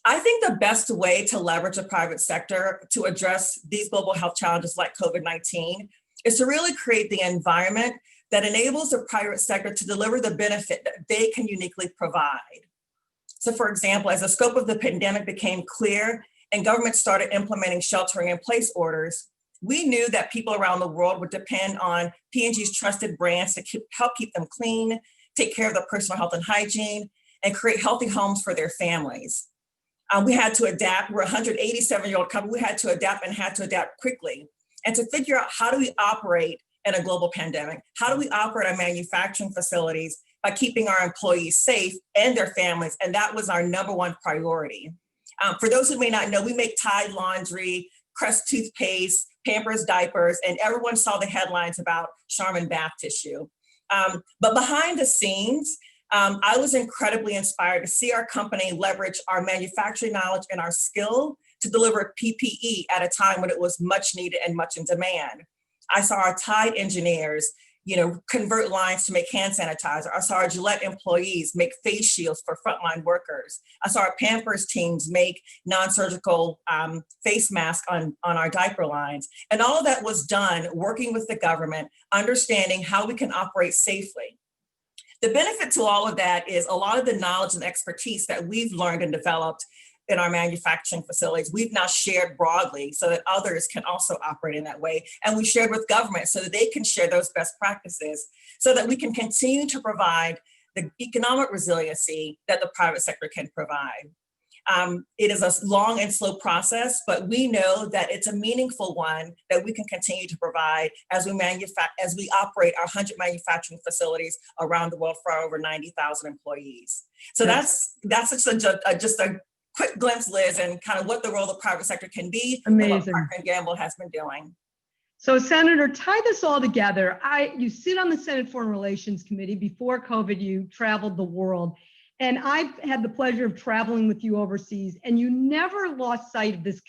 I think the best way to leverage the private sector to address these global health challenges like COVID-19 is to really create the environment that enables the private sector to deliver the benefit that they can uniquely provide. So for example, as the scope of the pandemic became clear and governments started implementing sheltering in place orders, we knew that people around the world would depend on P&G's trusted brands to help keep them clean, take care of their personal health and hygiene, and create healthy homes for their families. We had to adapt. We're a 187-year-old company. We had to adapt and had to adapt quickly. And to figure out how do we operate in a global pandemic? How do we operate our manufacturing facilities by keeping our employees safe and their families? And that was our number one priority. For those who may not know, we make Tide laundry, Crest toothpaste, Pampers diapers, and everyone saw the headlines about Charmin bath tissue. But behind the scenes, I was incredibly inspired to see our company leverage our manufacturing knowledge and our skill to deliver PPE at a time when it was much needed and much in demand. I saw our Tide engineers, convert lines to make hand sanitizer. I saw our Gillette employees make face shields for frontline workers. I saw our Pampers teams make non-surgical face masks on our diaper lines. And all of that was done working with the government, understanding how we can operate safely. The benefit to all of that is a lot of the knowledge and expertise that we've learned and developed in our manufacturing facilities, we've now shared broadly so that others can also operate in that way. And we shared with government so that they can share those best practices so that we can continue to provide the economic resiliency that the private sector can provide. It is a long and slow process, but we know that it's a meaningful one that we can continue to provide as we operate our 100 manufacturing facilities around the world for our over 90,000 employees. So that's just a quick glimpse, Liz, and kind of what the role of the private sector can be Amazing. and what Procter & Gamble has been doing. So Senator, tie this all together. You sit on the Senate Foreign Relations Committee. Before COVID, you traveled the world. And I've had the pleasure of traveling with you overseas, and you never lost sight of this.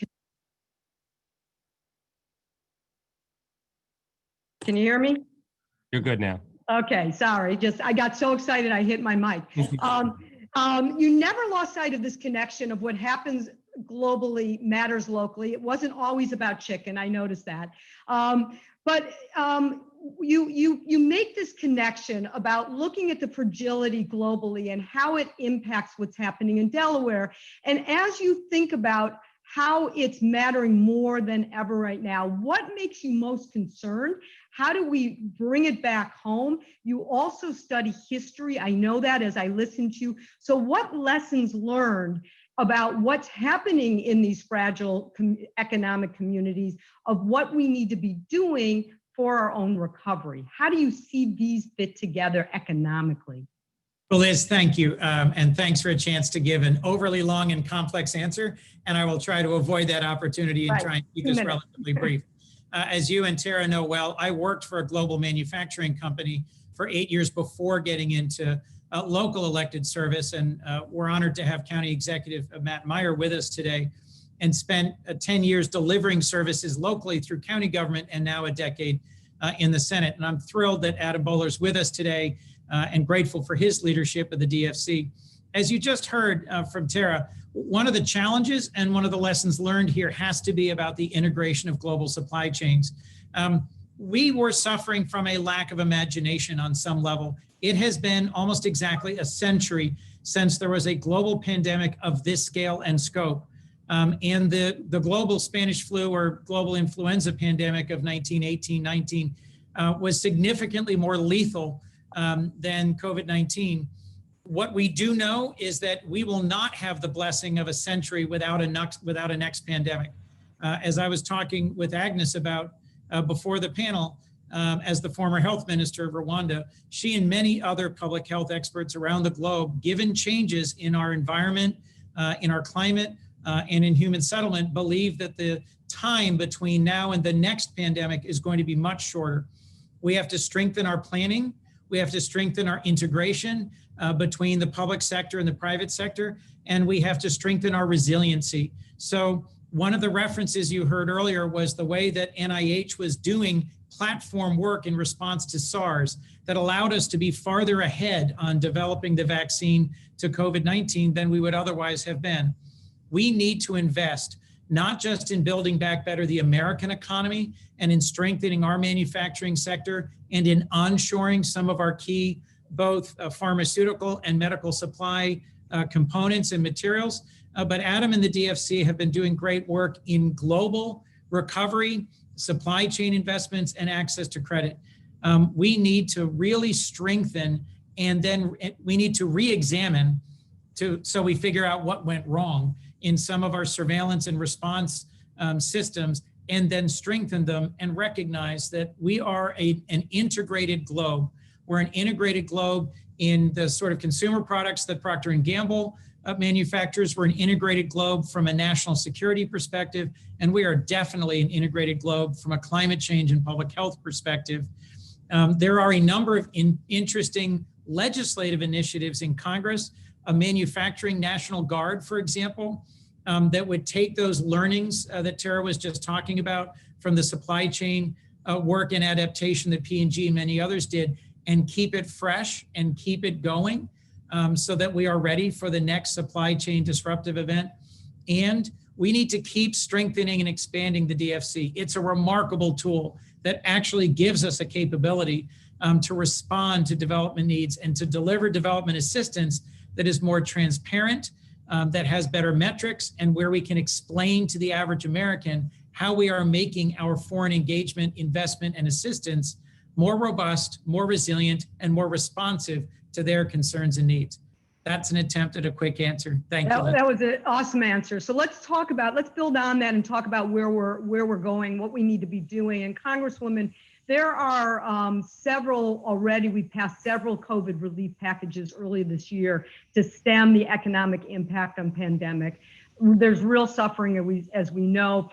Can you hear me? You're good now. Okay, sorry. I got so excited I hit my mic. You never lost sight of this connection of what happens globally matters locally. It wasn't always about chicken. I noticed that. But you make this connection about looking at the fragility globally and how it impacts what's happening in Delaware. And as you think about how it's mattering more than ever right now, what makes you most concerned? How do we bring it back home? You also study history. I know that as I listen to you. So what lessons learned about what's happening in these fragile economic communities of what we need to be doing for our own recovery? How do you see these fit together economically? Well, Liz, thank you. And thanks for a chance to give an overly long and complex answer. And I will try to avoid that opportunity and try and keep this relatively brief. As you and Tara know well, I worked for a global manufacturing company for 8 years before getting into local elected service. And we're honored to have County Executive Matt Meyer with us today, and spent 10 years delivering services locally through county government, and now a decade in the Senate. And I'm thrilled that Adam Boehler's with us today and grateful for his leadership of the DFC. As you just heard from Tara, one of the challenges and one of the lessons learned here has to be about the integration of global supply chains. We were suffering from a lack of imagination on some level. It has been almost exactly a century since there was a global pandemic of this scale and scope. And the global Spanish flu or global influenza pandemic of 1918-19 was significantly more lethal than COVID-19. What we do know is that we will not have the blessing of a century without a next pandemic. As I was talking with Agnes about before the panel, as the former health minister of Rwanda, she and many other public health experts around the globe, given changes in our environment, in our climate, and in human settlement, believe that the time between now and the next pandemic is going to be much shorter. We have to strengthen our planning. We have to strengthen our integration between the public sector and the private sector, and we have to strengthen our resiliency. So one of the references you heard earlier was the way that NIH was doing platform work in response to SARS that allowed us to be farther ahead on developing the vaccine to COVID-19 than we would otherwise have been. We need to invest not just in building back better the American economy and in strengthening our manufacturing sector and in onshoring some of our key both pharmaceutical and medical supply components and materials. But Adam and the DFC have been doing great work in global recovery, supply chain investments, and access to credit. We need to really strengthen, and then we need to re-examine so we figure out what went wrong in some of our surveillance and response systems, and then strengthen them and recognize that we are an integrated globe. We're an integrated globe in the sort of consumer products that Procter & Gamble manufacturers. We're an integrated globe from a national security perspective, and we are definitely an integrated globe from a climate change and public health perspective. There are a number of interesting legislative initiatives in Congress, a manufacturing National Guard, for example, that would take those learnings that Tara was just talking about from the supply chain work and adaptation that P&G and many others did, and keep it fresh and keep it going so that we are ready for the next supply chain disruptive event. And we need to keep strengthening and expanding the DFC. It's a remarkable tool that actually gives us a capability to respond to development needs and to deliver development assistance that is more transparent, that has better metrics, and where we can explain to the average American how we are making our foreign engagement, investment, and assistance more robust, more resilient, and more responsive to their concerns and needs. That's an attempt at a quick answer. Thank you. That was an awesome answer. So let's build on that and talk about where we're going, what we need to be doing. And Congresswoman, there are several already. We passed several COVID relief packages earlier this year to stem the economic impact on pandemic. there's real suffering, as we know,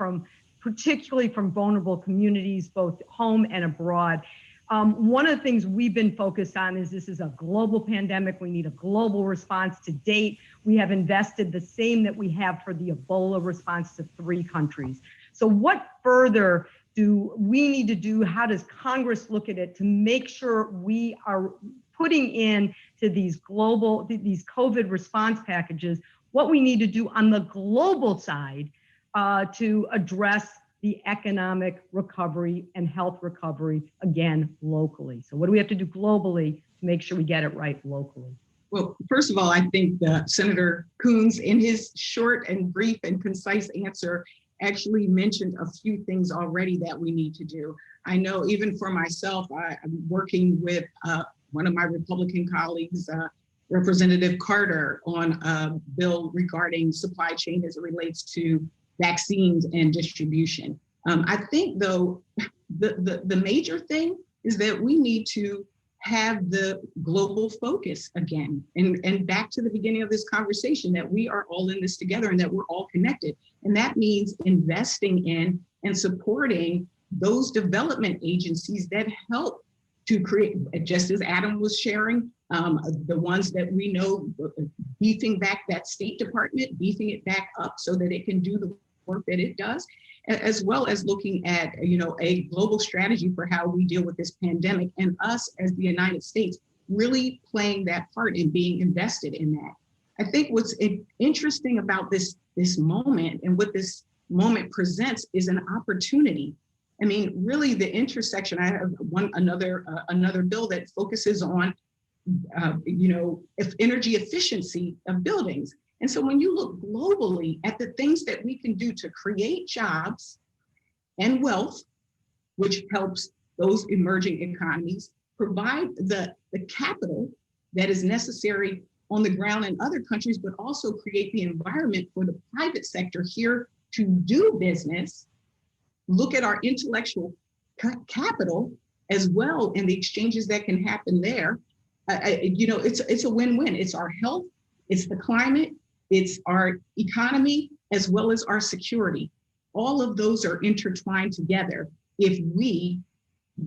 particularly from vulnerable communities, both home and abroad. One of the things we've been focused on is this is a global pandemic. We need a global response. To date, we have invested the same that we have for the Ebola response to 3 countries. So what further do we need to do? How does Congress look at it to make sure we are putting in to these COVID response packages what we need to do on the global side to address the economic recovery and health recovery, again, locally? So what do we have to do globally to make sure we get it right locally? Well, first of all, I think Senator Coons, in his short and brief and concise answer, actually mentioned a few things already that we need to do. I know even for myself, I'm working with one of my Republican colleagues, Representative Carter, on a bill regarding supply chain as it relates to vaccines and distribution. I think, though, the major thing is that we need to have the global focus again. And back to the beginning of this conversation, that we are all in this together and that we're all connected. And that means investing in and supporting those development agencies that help to create, just as Adam was sharing, the ones that we know, beefing back that State Department, beefing it back up so that it can do the work that it does, as well as looking at, a global strategy for how we deal with this pandemic, and us as the United States really playing that part and being invested in that. I think what's interesting about this moment and what this moment presents is an opportunity. I mean, really the intersection. I have another bill that focuses on, energy efficiency of buildings. And so when you look globally at the things that we can do to create jobs and wealth, which helps those emerging economies, provide the capital that is necessary on the ground in other countries, but also create the environment for the private sector here to do business, look at our intellectual capital as well and the exchanges that can happen there. It's a win-win. It's our health, it's the climate, it's our economy, as well as our security. All of those are intertwined together if we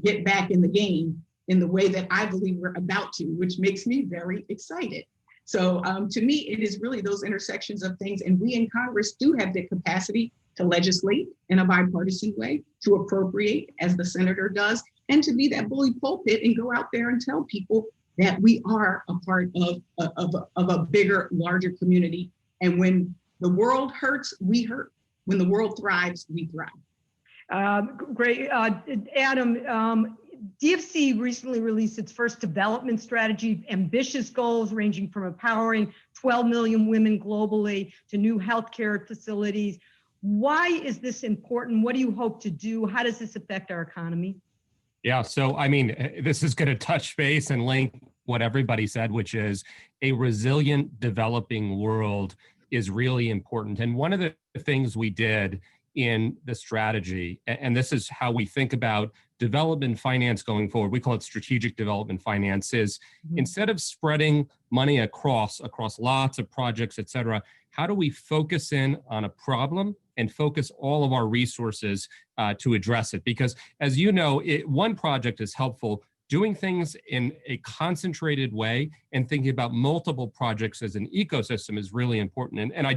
get back in the game in the way that I believe we're about to, which makes me very excited. So to me, it is really those intersections of things. And we in Congress do have the capacity to legislate in a bipartisan way, to appropriate as the senator does, and to be that bully pulpit and go out there and tell people that we are a part of a bigger, larger community. And when the world hurts, we hurt. When the world thrives, we thrive. Great. Adam, DFC recently released its first development strategy, ambitious goals ranging from empowering 12 million women globally to new healthcare facilities. Why is this important? What do you hope to do? How does this affect our economy? Yeah, so I mean, this is going to touch base and link what everybody said, which is a resilient developing world is really important. And one of the things we did in the strategy, and this is how we think about development finance going forward, we call it strategic development finance, is instead of spreading money across lots of projects, et cetera, how do we focus in on a problem and focus all of our resources to address it? Because as you know, one project is helpful. Doing things in a concentrated way and thinking about multiple projects as an ecosystem is really important. And I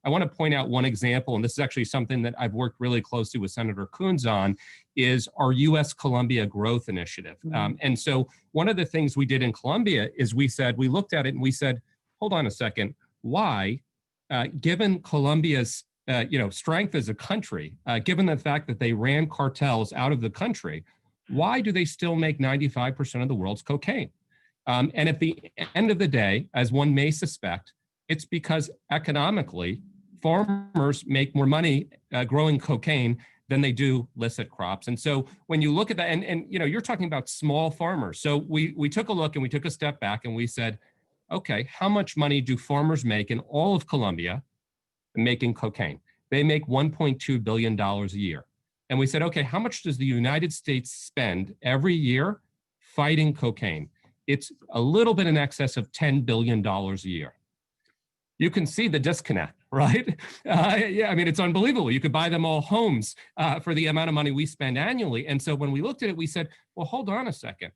want to point out one example, and this is actually something that I've worked really closely with Senator Coons on, is our U.S. Colombia Growth Initiative. And so one of the things we did in Colombia is we looked at it and we said, hold on a second, why, given Colombia's strength as a country, given the fact that they ran cartels out of the country, why do they still make 95% of the world's cocaine? And at the end of the day, as one may suspect, it's because economically, farmers make more money growing cocaine than they do illicit crops. And so when you look at that, and you're talking about small farmers. So we took a look and we took a step back and we said, okay, how much money do farmers make in all of Colombia making cocaine? They make $1.2 billion a year. And we said, okay, how much does the United States spend every year fighting cocaine? It's a little bit in excess of $10 billion a year. you can see the disconnect, right? Yeah, I mean, it's unbelievable. You could buy them all homes for the amount of money we spend annually. And so when we looked at it, we said, well, hold on a second.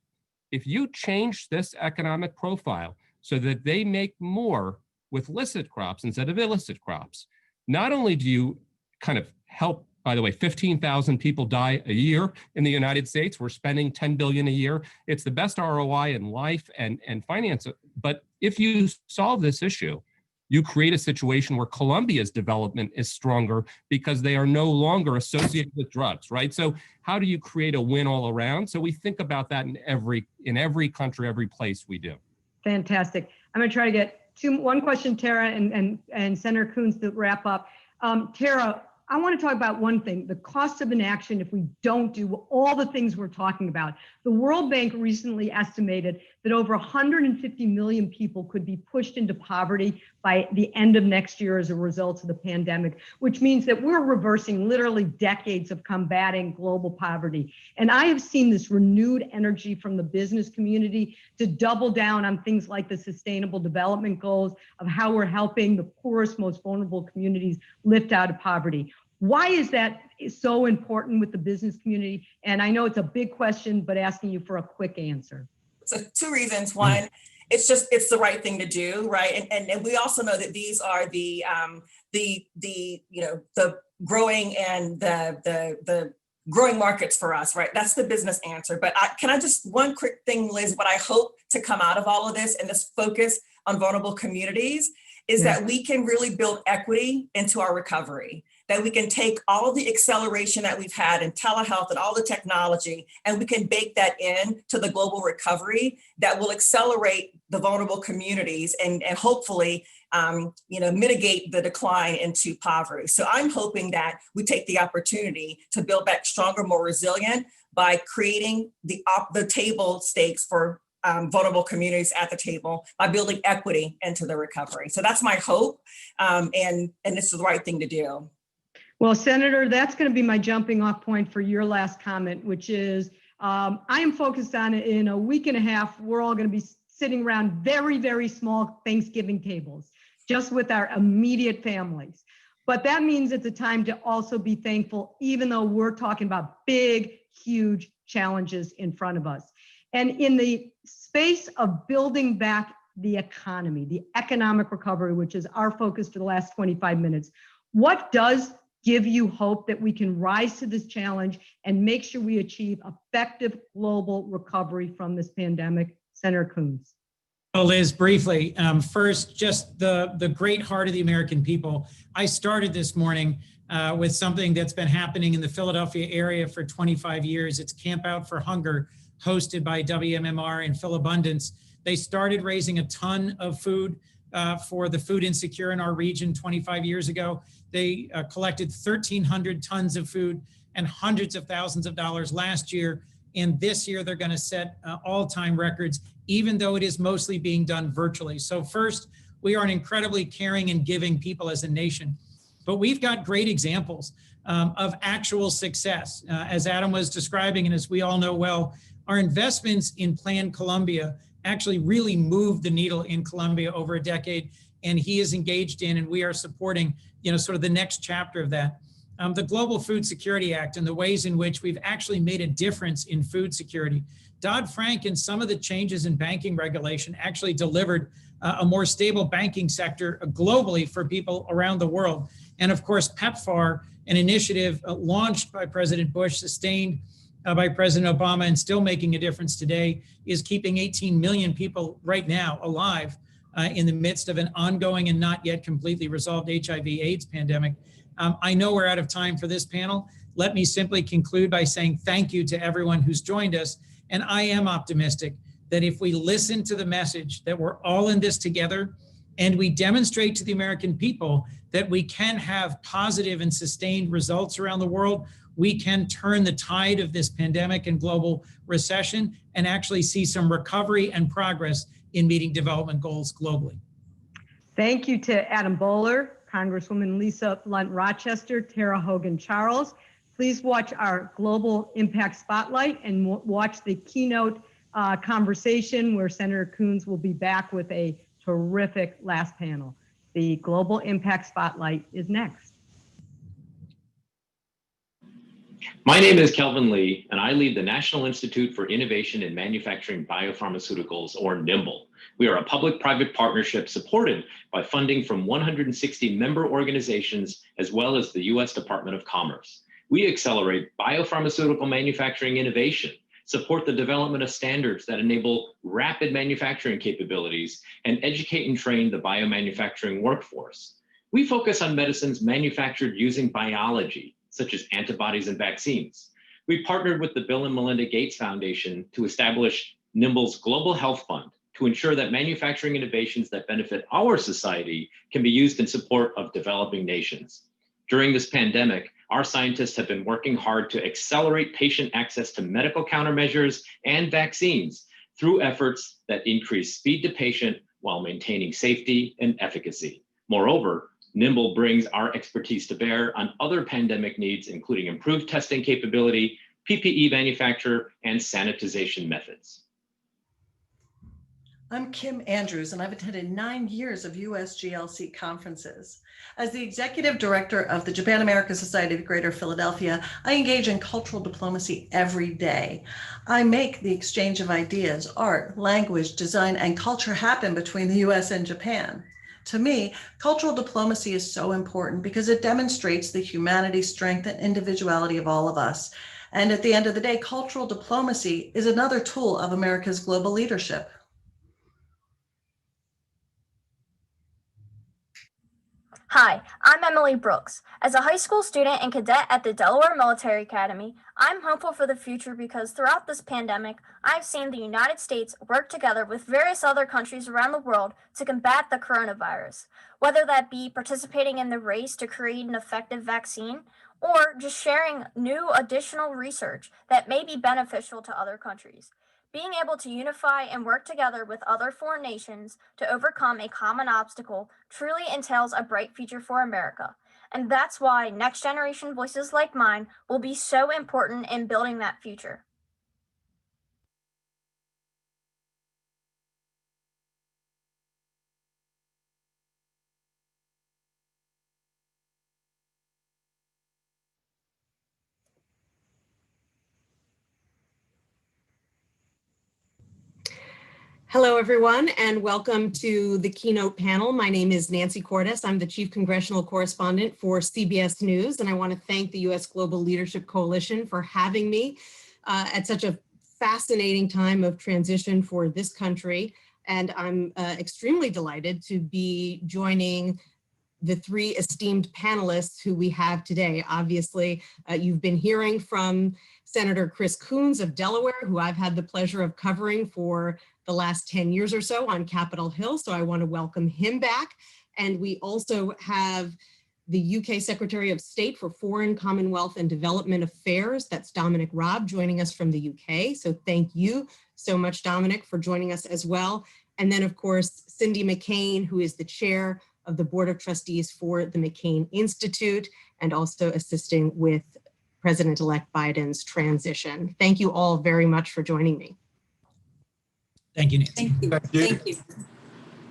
If you change this economic profile so that they make more with licit crops instead of illicit crops, not only do you kind of help, by the way, 15,000 people die a year in the United States. We're spending 10 billion a year. It's the best ROI in life and finance. But if you solve this issue, you create a situation where Colombia's development is stronger because they are no longer associated with drugs, right? So how do you create a win all around? So we think about that in every country, every place we do. Fantastic. I'm going to try to get one question, Tara, and Senator Coons to wrap up. Tara, I want to talk about one thing, the cost of inaction if we don't do all the things we're talking about. The World Bank recently estimated that over 150 million people could be pushed into poverty by the end of next year as a result of the pandemic, which means that we're reversing literally decades of combating global poverty. And I have seen this renewed energy from the business community to double down on things like the Sustainable Development Goals of how we're helping the poorest, most vulnerable communities lift out of poverty. Why is that so important with the business community? And I know it's a big question, but asking you for a quick answer. So two reasons. One, it's the right thing to do, right? And we also know that these are the growing and the growing markets for us, right? That's the business answer. But can I just, one quick thing, Liz, what I hope to come out of all of this and this focus on vulnerable communities is that we can really build equity into our recovery, that we can take all of the acceleration that we've had in telehealth and all the technology, and we can bake that in to the global recovery that will accelerate the vulnerable communities and hopefully mitigate the decline into poverty. So I'm hoping that we take the opportunity to build back stronger, more resilient by creating the table stakes for vulnerable communities at the table by building equity into the recovery. So that's my hope, and it's the right thing to do. Well, Senator, that's going to be my jumping off point for your last comment, which is I am focused on it in a week and a half. We're all going to be sitting around very, very small Thanksgiving tables, just with our immediate families. But that means it's a time to also be thankful, even though we're talking about big, huge challenges in front of us. And in the space of building back the economy, the economic recovery, which is our focus for the last 25 minutes, what does give you hope that we can rise to this challenge and make sure we achieve effective global recovery from this pandemic? Senator Coons. Oh, Liz, briefly, first, just the great heart of the American people. I started this morning with something that's been happening in the Philadelphia area for 25 years. It's Camp Out for Hunger, hosted by WMMR and Philabundance. They started raising a ton of food for the food insecure in our region 25 years ago. They collected 1,300 tons of food and hundreds of thousands of dollars last year. And this year, they're going to set all-time records, even though it is mostly being done virtually. So first, we are an incredibly caring and giving people as a nation. But we've got great examples of actual success. As Adam was describing, and as we all know well, our investments in Plan Colombia actually really moved the needle in Colombia over a decade, and he is engaged in, and we are supporting, sort of the next chapter of that. The Global Food Security Act and the ways in which we've actually made a difference in food security. Dodd-Frank and some of the changes in banking regulation actually delivered a more stable banking sector globally for people around the world. And of course, PEPFAR, an initiative launched by President Bush, sustained by President Obama, and still making a difference today, is keeping 18 million people right now alive in the midst of an ongoing and not yet completely resolved HIV/AIDS pandemic. I know we're out of time for this panel. Let me simply conclude by saying thank you to everyone who's joined us. And I am optimistic that if we listen to the message that we're all in this together, and we demonstrate to the American people that we can have positive and sustained results around the world, we can turn the tide of this pandemic and global recession and actually see some recovery and progress in meeting development goals globally. Thank you to Adam Boehler, Congresswoman Lisa Lunt Rochester, Tara Hogan Charles. Please watch our Global Impact Spotlight and watch the keynote conversation where Senator Coons will be back with a terrific last panel. The Global Impact Spotlight is next. My name is Kelvin Lee, and I lead the National Institute for Innovation in Manufacturing Biopharmaceuticals, or NIMBLE. We are a public-private partnership supported by funding from 160 member organizations, as well as the U.S. Department of Commerce. We accelerate biopharmaceutical manufacturing innovation, support the development of standards that enable rapid manufacturing capabilities, and educate and train the biomanufacturing workforce. We focus on medicines manufactured using biology, such as antibodies and vaccines. We partnered with the Bill and Melinda Gates Foundation to establish NIMBLE's Global Health Fund to ensure that manufacturing innovations that benefit our society can be used in support of developing nations. During this pandemic, our scientists have been working hard to accelerate patient access to medical countermeasures and vaccines through efforts that increase speed to patient while maintaining safety and efficacy. Moreover, NIMBLE brings our expertise to bear on other pandemic needs, including improved testing capability, PPE manufacture, and sanitization methods. I'm Kim Andrews, and I've attended 9 years of USGLC conferences. As the Executive Director of the Japan American Society of Greater Philadelphia, I engage in cultural diplomacy every day. I make the exchange of ideas, art, language, design, and culture happen between the US and Japan. To me, cultural diplomacy is so important because it demonstrates the humanity, strength, and individuality of all of us. And at the end of the day, cultural diplomacy is another tool of America's global leadership. Hi, I'm Emily Brooks. As a high school student and cadet at the Delaware Military Academy, I'm hopeful for the future because throughout this pandemic, I've seen the United States work together with various other countries around the world to combat the coronavirus, whether that be participating in the race to create an effective vaccine or just sharing new additional research that may be beneficial to other countries. Being able to unify and work together with other foreign nations to overcome a common obstacle truly entails a bright future for America. And that's why next generation voices like mine will be so important in building that future. Hello, everyone, and welcome to the Keynote panel. My name is Nancy Cordes. I'm the Chief Congressional Correspondent for CBS News, and I want to thank the U.S. Global Leadership Coalition for having me at such a fascinating time of transition for this country. And I'm extremely delighted to be joining the three esteemed panelists who we have today. Obviously, you've been hearing from Senator Chris Coons of Delaware, who I've had the pleasure of covering for the last 10 years or so on Capitol Hill. So I want to welcome him back. And we also have the UK Secretary of State for Foreign, Commonwealth and Development Affairs, that's Dominic Raab, joining us from the UK. So thank you so much, Dominic, for joining us as well. And then of course, Cindy McCain, who is the chair of the Board of Trustees for the McCain Institute and also assisting with President-elect Biden's transition. Thank you all very much for joining me. Thank you, Nancy. Thank you. Thank you.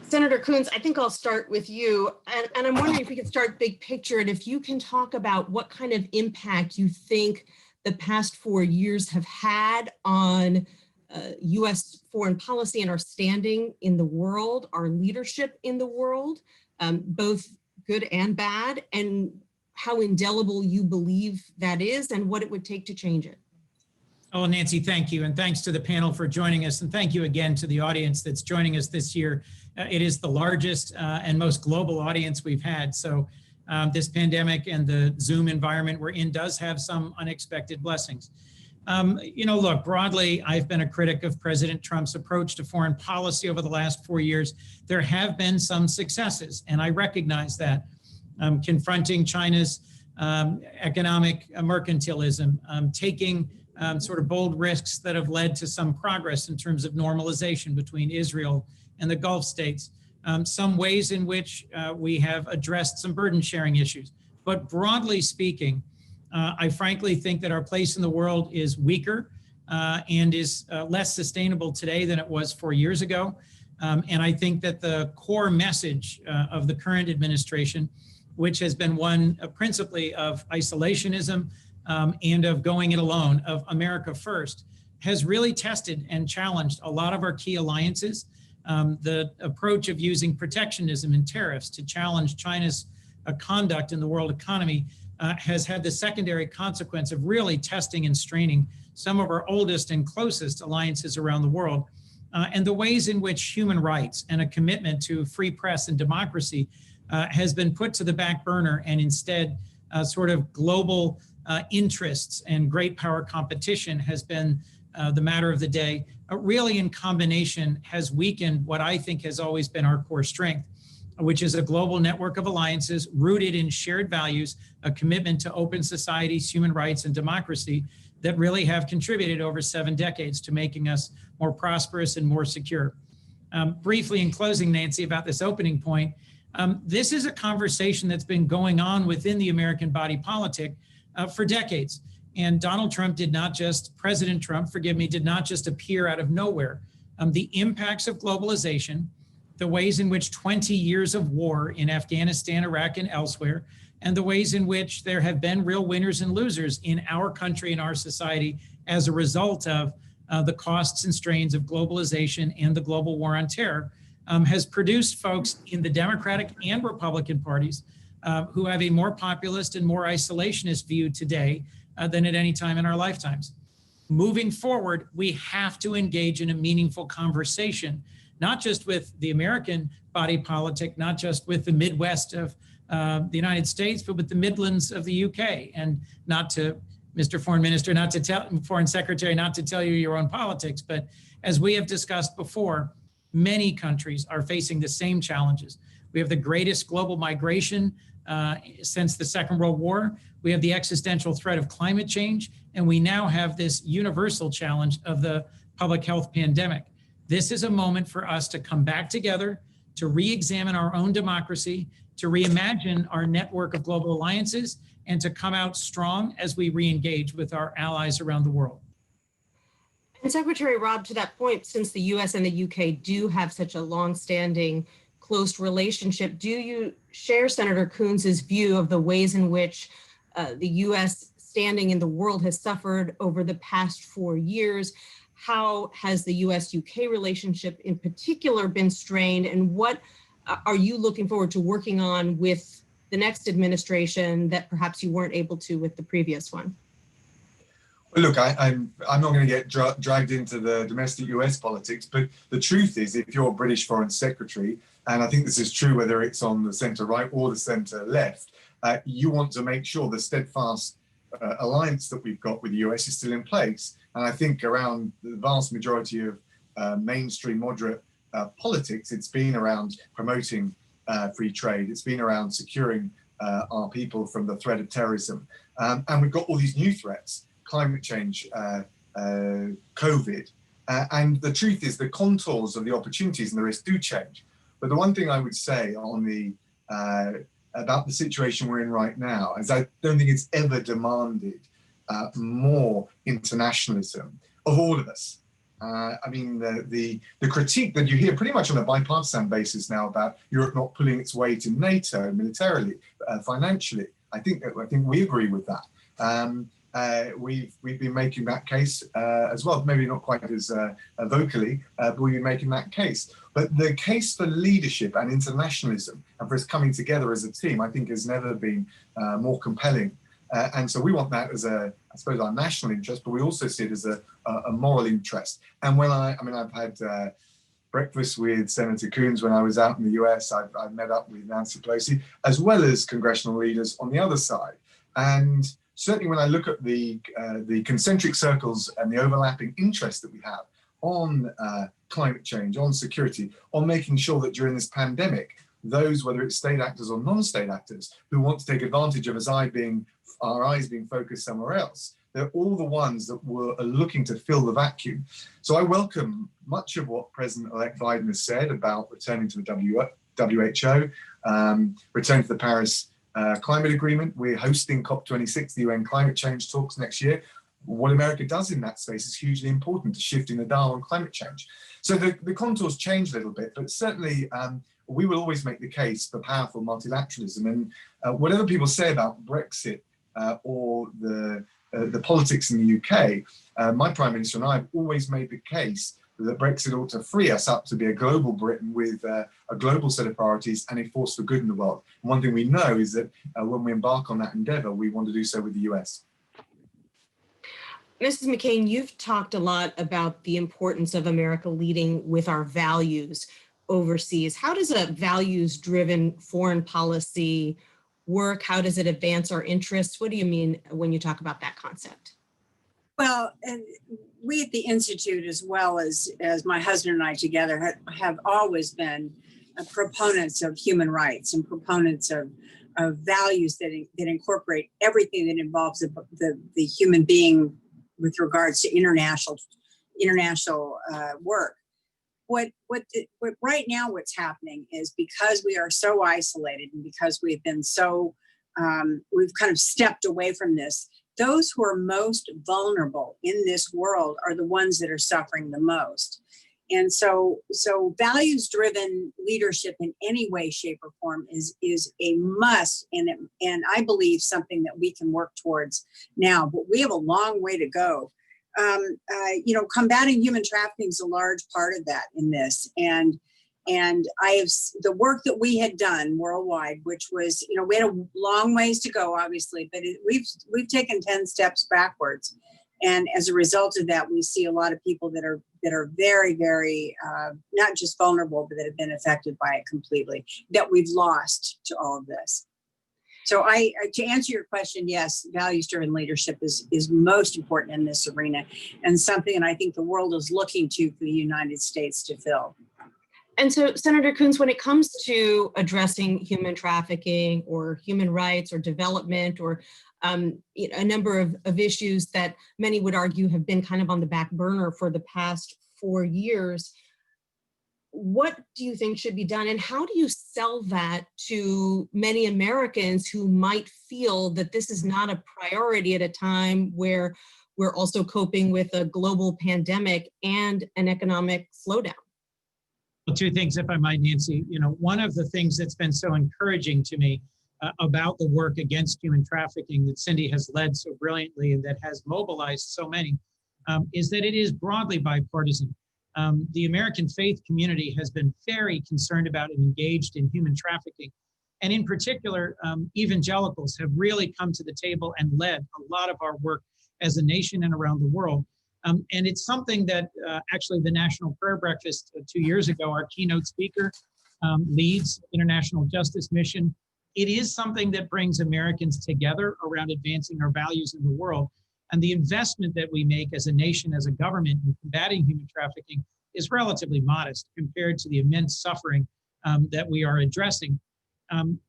Senator Coons, I think I'll start with you. And I'm wondering if we could start big picture and if you can talk about what kind of impact you think the past 4 years have had on US foreign policy and our standing in the world, our leadership in the world, both good and bad, and how indelible you believe that is and what it would take to change it. Oh, Nancy, thank you. And thanks to the panel for joining us. And thank you again to the audience that's joining us this year. It is the largest and most global audience we've had. So this pandemic and the Zoom environment we're in does have some unexpected blessings. Look, broadly, I've been a critic of President Trump's approach to foreign policy over the last 4 years. There have been some successes, and I recognize that. Confronting China's economic mercantilism, taking sort of bold risks that have led to some progress in terms of normalization between Israel and the Gulf states, some ways in which we have addressed some burden sharing issues. But broadly speaking, I frankly think that our place in the world is weaker and is less sustainable today than it was 4 years ago. And I think that the core message of the current administration, which has been one principally of isolationism and of going it alone, of America first, has really tested and challenged a lot of our key alliances. The approach of using protectionism and tariffs to challenge China's conduct in the world economy has had the secondary consequence of really testing and straining some of our oldest and closest alliances around the world. And the ways in which human rights and a commitment to free press and democracy has been put to the back burner, and instead sort of global interests and great power competition has been the matter of the day, really in combination has weakened what I think has always been our core strength, which is a global network of alliances rooted in shared values, a commitment to open societies, human rights, and democracy that really have contributed over 7 decades to making us more prosperous and more secure. Briefly in closing, Nancy, about this opening point, this is a conversation that's been going on within the American body politic for decades. And Donald Trump did not just, President Trump, forgive me, did not just appear out of nowhere. The impacts of globalization, the ways in which 20 years of war in Afghanistan, Iraq, and elsewhere, and the ways in which there have been real winners and losers in our country and our society as a result of the costs and strains of globalization and the global war on terror, has produced folks in the Democratic and Republican parties who have a more populist and more isolationist view today than at any time in our lifetimes. Moving forward, we have to engage in a meaningful conversation, not just with the American body politic, not just with the Midwest of the United States, but with the Midlands of the UK. And not to, Mr. Foreign Minister, not to tell, Foreign Secretary, not to tell you your own politics, but as we have discussed before, many countries are facing the same challenges. We have the greatest global migration since the Second World War. We have the existential threat of climate change, and we now have this universal challenge of the public health pandemic. This is a moment for us to come back together, to re-examine our own democracy, to reimagine our network of global alliances, and to come out strong as we re-engage with our allies around the world. And Secretary Raab, to that point, since the US and the UK do have such a long-standing close relationship, do you share Senator Coons's view of the ways in which the US standing in the world has suffered over the past 4 years? How has the US-UK relationship in particular been strained, and what are you looking forward to working on with the next administration that perhaps you weren't able to with the previous one? Well, look, I'm not going to get dragged into the domestic US politics, but the truth is, if you're a British Foreign Secretary, and I think this is true whether it's on the centre right or the centre left, you want to make sure the steadfast alliance that we've got with the US is still in place. And I think around the vast majority of mainstream moderate politics, it's been around promoting free trade. It's been around securing our people from the threat of terrorism. And we've got all these new threats, climate change, COVID. And the truth is the contours of the opportunities and the risks do change. But the one thing I would say on the about the situation we're in right now is I don't think it's ever demanded more internationalism of all of us. I mean, the critique that you hear pretty much on a bipartisan basis now about Europe not pulling its weight in NATO militarily, financially, I think we agree with that. We've been making that case as well, maybe not quite as vocally, but we've been making that case. But the case for leadership and internationalism and for us coming together as a team, I think has never been more compelling. And so we want that as I suppose, our national interest, but we also see it as a moral interest. And when I've had breakfast with Senator Coons when I was out in the US. I've met up with Nancy Pelosi, as well as congressional leaders on the other side. And certainly when I look at the concentric circles and the overlapping interests that we have on climate change, on security, on making sure that during this pandemic, those, whether it's state actors or non-state actors, who want to take advantage of our eyes being focused somewhere else, they're all the ones that are looking to fill the vacuum. So I welcome much of what President-elect Biden has said about returning to the WHO, returning to the Paris Climate Agreement. We're hosting COP26, the UN climate change talks next year. What America does in that space is hugely important to shifting the dial on climate change. So the contours change a little bit, but certainly we will always make the case for powerful multilateralism. And whatever people say about Brexit or the politics in the UK, my Prime Minister and I have always made the case that Brexit ought to free us up to be a global Britain with a global set of priorities and a force for good in the world. And one thing we know is that when we embark on that endeavor, we want to do so with the US. Mrs. McCain, you've talked a lot about the importance of America leading with our values overseas. How does a values-driven foreign policy work? How does it advance our interests? What do you mean when you talk about that concept? Well, and we at the Institute, as well as my husband and I together, have always been proponents of human rights and proponents of values that incorporate everything that involves the human being with regards to international work. What right now what's happening is, because we are so isolated and because we've been so we've kind of stepped away from this, those who are most vulnerable in this world are the ones that are suffering the most. And so values-driven leadership in any way, shape, or form is a must, and I believe something that we can work towards now. But we have a long way to go. Combating human trafficking is a large part of that in this, and the work that we had done worldwide, which was, we had a long ways to go, obviously, but we've taken 10 steps backwards. And as a result of that, we see a lot of people that are very, very, not just vulnerable, but that have been affected by it completely, that we've lost to all of this. So to answer your question, yes, values-driven leadership is most important in this arena, and something that I think the world is looking to for the United States to fill. And so, Senator Coons, when it comes to addressing human trafficking or human rights or development or a number of issues that many would argue have been kind of on the back burner for the past 4 years, what do you think should be done? And how do you sell that to many Americans who might feel that this is not a priority at a time where we're also coping with a global pandemic and an economic slowdown? Well, two things, if I might, Nancy. One of the things that's been so encouraging to me about the work against human trafficking that Cindy has led so brilliantly and that has mobilized so many is that it is broadly bipartisan. The American faith community has been very concerned about and engaged in human trafficking. And in particular, evangelicals have really come to the table and led a lot of our work as a nation and around the world. And it's something that actually the National Prayer Breakfast 2 years ago, our keynote speaker leads International Justice Mission. It is something that brings Americans together around advancing our values in the world. And the investment that we make as a nation, as a government in combating human trafficking is relatively modest compared to the immense suffering that we are addressing.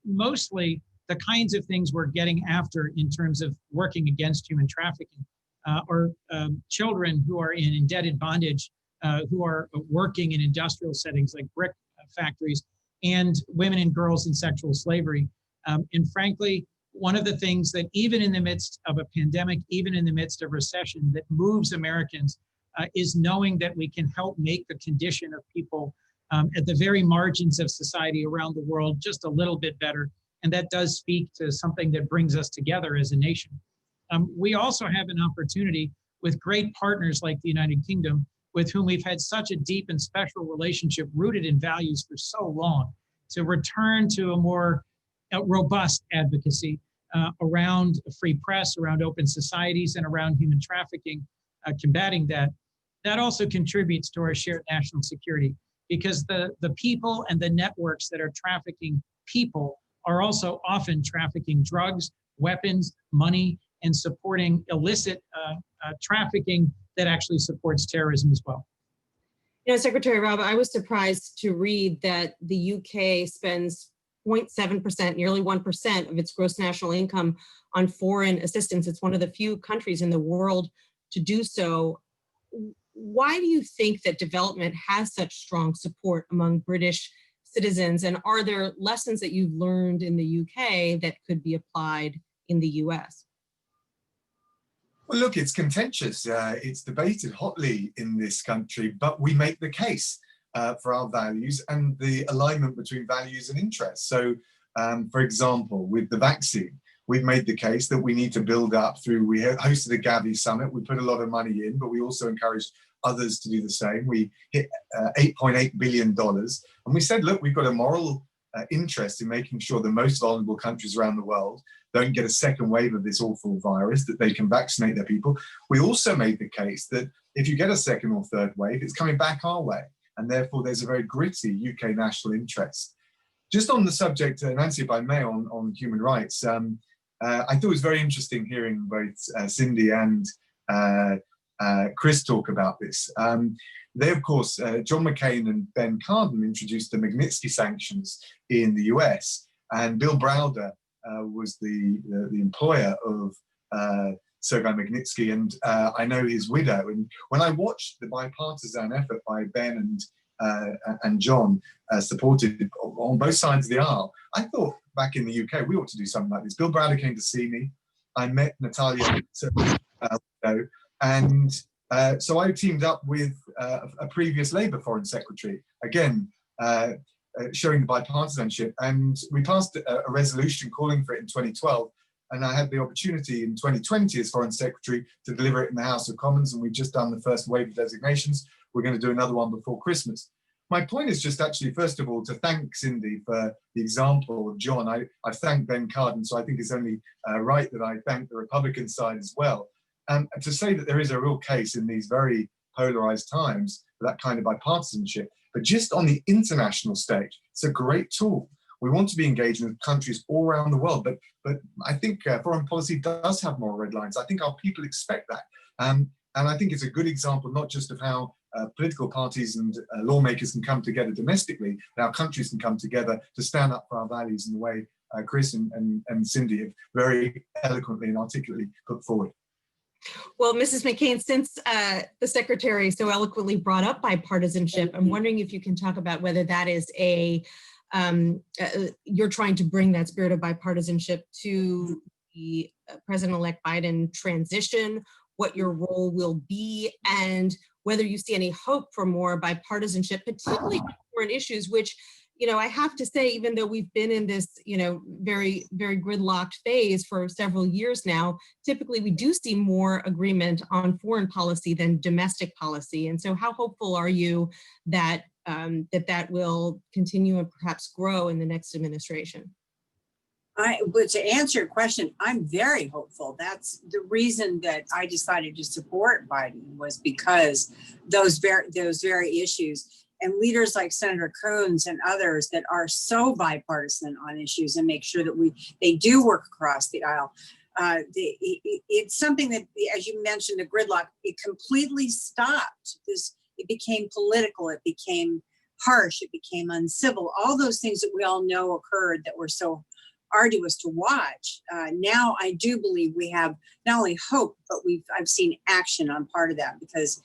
Mostly the kinds of things we're getting after in terms of working against human trafficking are children who are in indebted bondage, who are working in industrial settings like brick factories, and women and girls in sexual slavery. And frankly, one of the things that even in the midst of a pandemic, even in the midst of recession, that moves Americans is knowing that we can help make the condition of people at the very margins of society around the world just a little bit better. And that does speak to something that brings us together as a nation. We also have an opportunity with great partners like the United Kingdom, with whom we've had such a deep and special relationship rooted in values for so long, to return to a more robust advocacy around a free press, around open societies, and around human trafficking, combating that. That also contributes to our shared national security, because the people and the networks that are trafficking people are also often trafficking drugs, weapons, money, and supporting illicit trafficking that actually supports terrorism as well. Secretary Raab, I was surprised to read that the UK spends 0.7%, nearly 1% of its gross national income on foreign assistance. It's one of the few countries in the world to do so. Why do you think that development has such strong support among British citizens? And are there lessons that you've learned in the UK that could be applied in the US? Well, look, it's contentious. It's debated hotly in this country, but we make the case for our values and the alignment between values and interests. So, for example, with the vaccine, we've made the case that we need to build up through, we hosted a Gavi summit, we put a lot of money in, but we also encouraged others to do the same. We hit $8.8 billion. And we said, look, we've got a moral interest in making sure the most vulnerable countries around the world don't get a second wave of this awful virus, that they can vaccinate their people. We also made the case that if you get a second or third wave, it's coming back our way. And therefore, there's a very gritty UK national interest. Just on the subject, Nancy, if I may, on human rights, I thought it was very interesting hearing both Cindy and Chris talk about this. They, of course, John McCain and Ben Cardin introduced the Magnitsky sanctions in the US, and Bill Browder was the employer of Sergei Magnitsky, and I know his widow. And when I watched the bipartisan effort by Ben and John, supported on both sides of the aisle, I thought back in the UK we ought to do something like this. Bill Browder came to see me. I met Natalia, and so I teamed up with a previous Labour Foreign Secretary, again, showing the bipartisanship, and we passed a resolution calling for it in 2012, and I had the opportunity in 2020 as Foreign Secretary to deliver it in the House of Commons, and we've just done the first wave of designations. We're going to do another one before Christmas. My point is just actually, first of all, to thank Cindy for the example of John. I've thanked Ben Cardin, so I think it's only right that I thank the Republican side as well. And to say that there is a real case in these very polarized times for that kind of bipartisanship, but just on the international stage, it's a great tool. We want to be engaging with countries all around the world, but I think foreign policy does have moral red lines. I think our people expect that. And I think it's a good example, not just of how political parties and lawmakers can come together domestically, but how countries can come together to stand up for our values in the way Chris and Cindy have very eloquently and articulately put forward. Well, Mrs. McCain, since the Secretary so eloquently brought up bipartisanship, I'm wondering if you can talk about whether that is you're trying to bring that spirit of bipartisanship to the President-elect Biden transition, what your role will be, and whether you see any hope for more bipartisanship, particularly on foreign issues, which, you know, I have to say, even though we've been in this, you know, very, very gridlocked phase for several years now, typically we do see more agreement on foreign policy than domestic policy. And so how hopeful are you that that will continue and perhaps grow in the next administration? But to answer your question, I'm very hopeful. That's the reason that I decided to support Biden, was because those very issues, and leaders like Senator Coons and others that are so bipartisan on issues and make sure that they do work across the aisle. It's something that, as you mentioned, the gridlock, it completely stopped. It became political, it became harsh, it became uncivil, all those things that we all know occurred that were so arduous to watch. Now I do believe we have not only hope, but I've seen action on part of that, because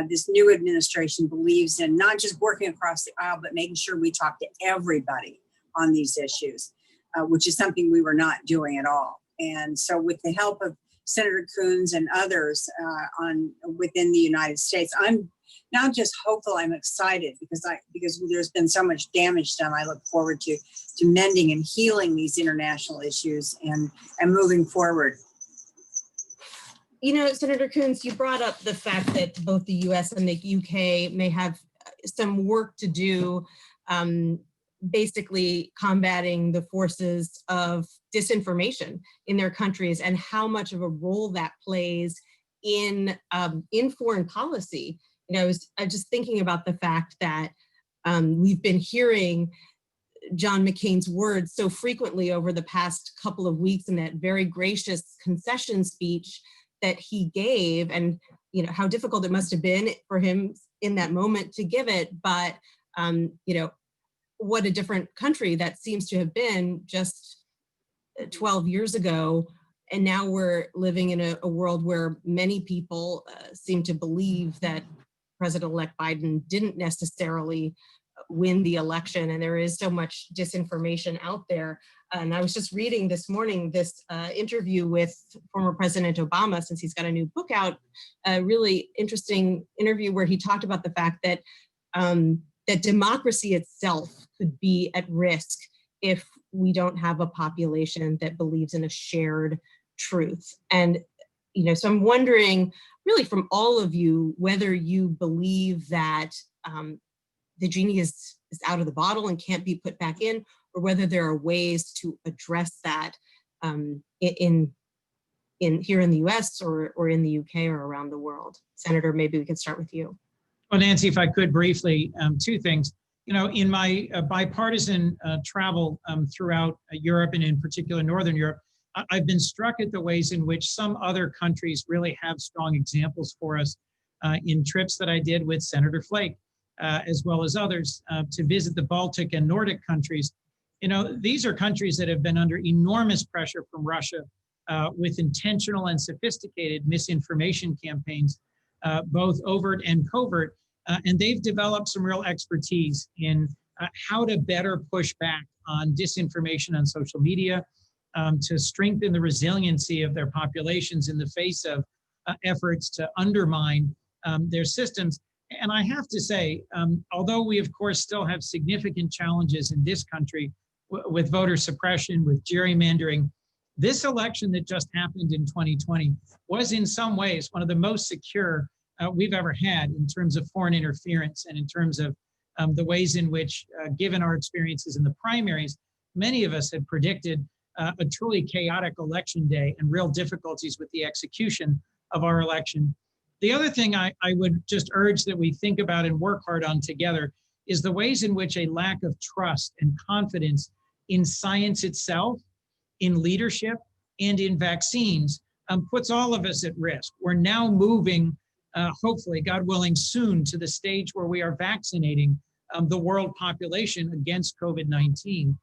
this new administration believes in not just working across the aisle, but making sure we talk to everybody on these issues, which is something we were not doing at all. And so with the help of Senator Coons and others within the United States, I'm not just hopeful, I'm excited, because there's been so much damage done. I look forward to mending and healing these international issues and moving forward. You know, Senator Coons, you brought up the fact that both the US and the UK may have some work to do, basically combating the forces of disinformation in their countries, and how much of a role that plays in foreign policy. You know, I was just thinking about the fact that we've been hearing John McCain's words so frequently over the past couple of weeks in that very gracious concession speech that he gave, and you know how difficult it must have been for him in that moment to give it, but you know, what a different country that seems to have been just 12 years ago. And now we're living in a world where many people seem to believe that President-elect Biden didn't necessarily win the election. And there is so much disinformation out there. And I was just reading this morning this interview with former President Obama, since he's got a new book out, a really interesting interview where he talked about the fact that that democracy itself could be at risk if we don't have a population that believes in a shared truth. And, you know, so I'm wondering really from all of you, whether you believe that the genie is out of the bottle and can't be put back in, or whether there are ways to address that in here in the US or in the UK or around the world. Senator, maybe we can start with you. Well, Nancy, if I could briefly, two things. You know, in my bipartisan travel throughout Europe and in particular Northern Europe, I've been struck at the ways in which some other countries really have strong examples for us in trips that I did with Senator Flake, as well as others, to visit the Baltic and Nordic countries. You know, these are countries that have been under enormous pressure from Russia with intentional and sophisticated misinformation campaigns, both overt and covert. And they've developed some real expertise in how to better push back on disinformation on social media, to strengthen the resiliency of their populations in the face of efforts to undermine their systems. And I have to say, although we of course still have significant challenges in this country with voter suppression, with gerrymandering, this election that just happened in 2020 was in some ways one of the most secure we've ever had in terms of foreign interference and in terms of the ways in which, given our experiences in the primaries, many of us had predicted a truly chaotic election day and real difficulties with the execution of our election. The other thing I would just urge that we think about and work hard on together is the ways in which a lack of trust and confidence in science itself, in leadership, and in vaccines puts all of us at risk. We're now moving, hopefully, God willing, soon to the stage where we are vaccinating the world population against COVID-19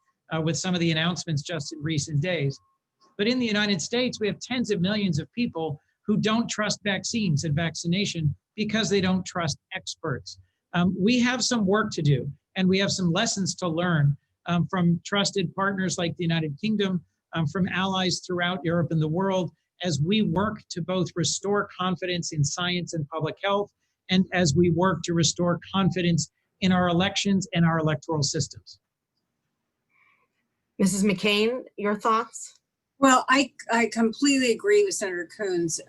with some of the announcements just in recent days. But in the United States, we have tens of millions of people who don't trust vaccines and vaccination because they don't trust experts. We have some work to do, and we have some lessons to learn from trusted partners like the United Kingdom, from allies throughout Europe and the world, as we work to both restore confidence in science and public health, and as we work to restore confidence in our elections and our electoral systems. Mrs. McCain, your thoughts? Well, I completely agree with Senator Coons.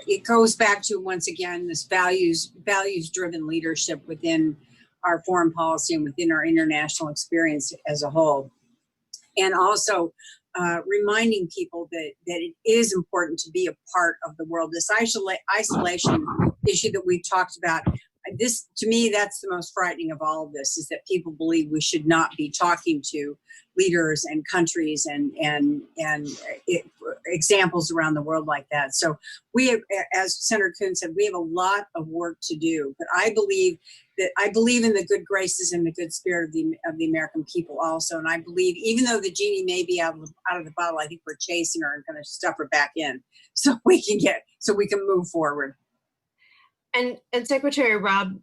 It goes back to, once again, this values-driven leadership within our foreign policy and within our international experience as a whole. And also reminding people that it is important to be a part of the world. This isolation issue that we've talked about, this, to me, that's the most frightening of all of this, is that people believe we should not be talking to leaders and countries and examples around the world like that. So we have, as Senator Coons said, we have a lot of work to do, but I believe in the good graces and the good spirit of the American people also. And I believe, even though the genie may be out of the bottle, I think we're chasing her and going to stuff her back in so we can move forward. And Secretary Raab,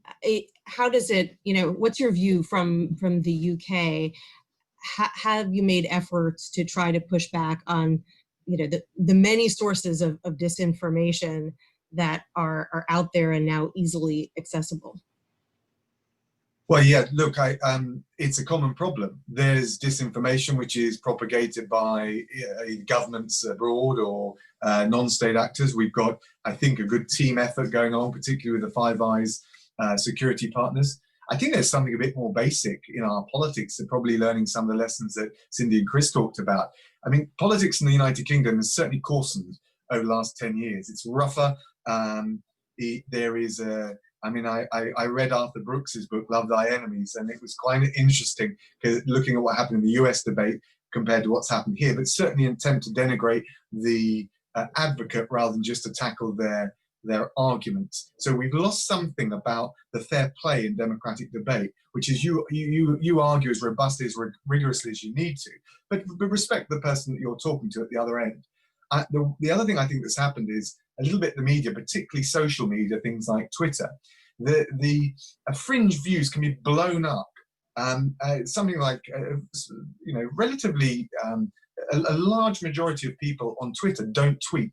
how does it, what's your view from the UK? Have you made efforts to try to push back on, the many sources of disinformation that are out there and now easily accessible? Well, yeah, look, it's a common problem. There's disinformation which is propagated by governments abroad or non-state actors. We've got, I think, a good team effort going on, particularly with the Five Eyes security partners. I think there's something a bit more basic in our politics, and probably learning some of the lessons that Cindy and Chris talked about. I mean, politics in the United Kingdom has certainly coarsened over the last 10 years. It's rougher. There is I read Arthur Brooks's book, Love Thy Enemies, and it was quite interesting because looking at what happened in the US debate compared to what's happened here, but certainly an attempt to denigrate the advocate rather than just to tackle their arguments. So we've lost something about the fair play in democratic debate, which is you argue as robustly, as rigorously as you need to, but respect the person that you're talking to at the other end. The other thing I think that's happened is a little bit the media, particularly social media, things like Twitter, fringe views can be blown up. Something like, relatively a large majority of people on Twitter don't tweet.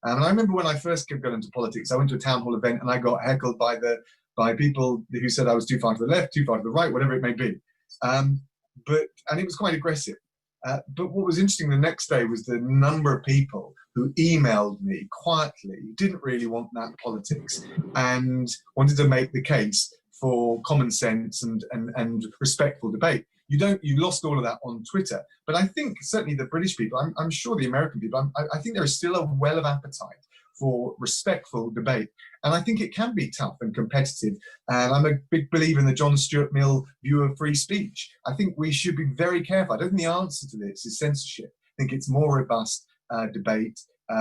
And I remember when I first got into politics, I went to a town hall event and I got heckled by people who said I was too far to the left, too far to the right, whatever it may be. And it was quite aggressive. But what was interesting the next day was the number of people who emailed me quietly, didn't really want that politics, and wanted to make the case for common sense and respectful debate. You lost all of that on Twitter. But I think certainly the British people, I'm sure the American people, I think there is still a well of appetite for respectful debate. And I think it can be tough and competitive. And I'm a big believer in the John Stuart Mill view of free speech. I think we should be very careful. I don't think the answer to this is censorship. I think it's more robust debate,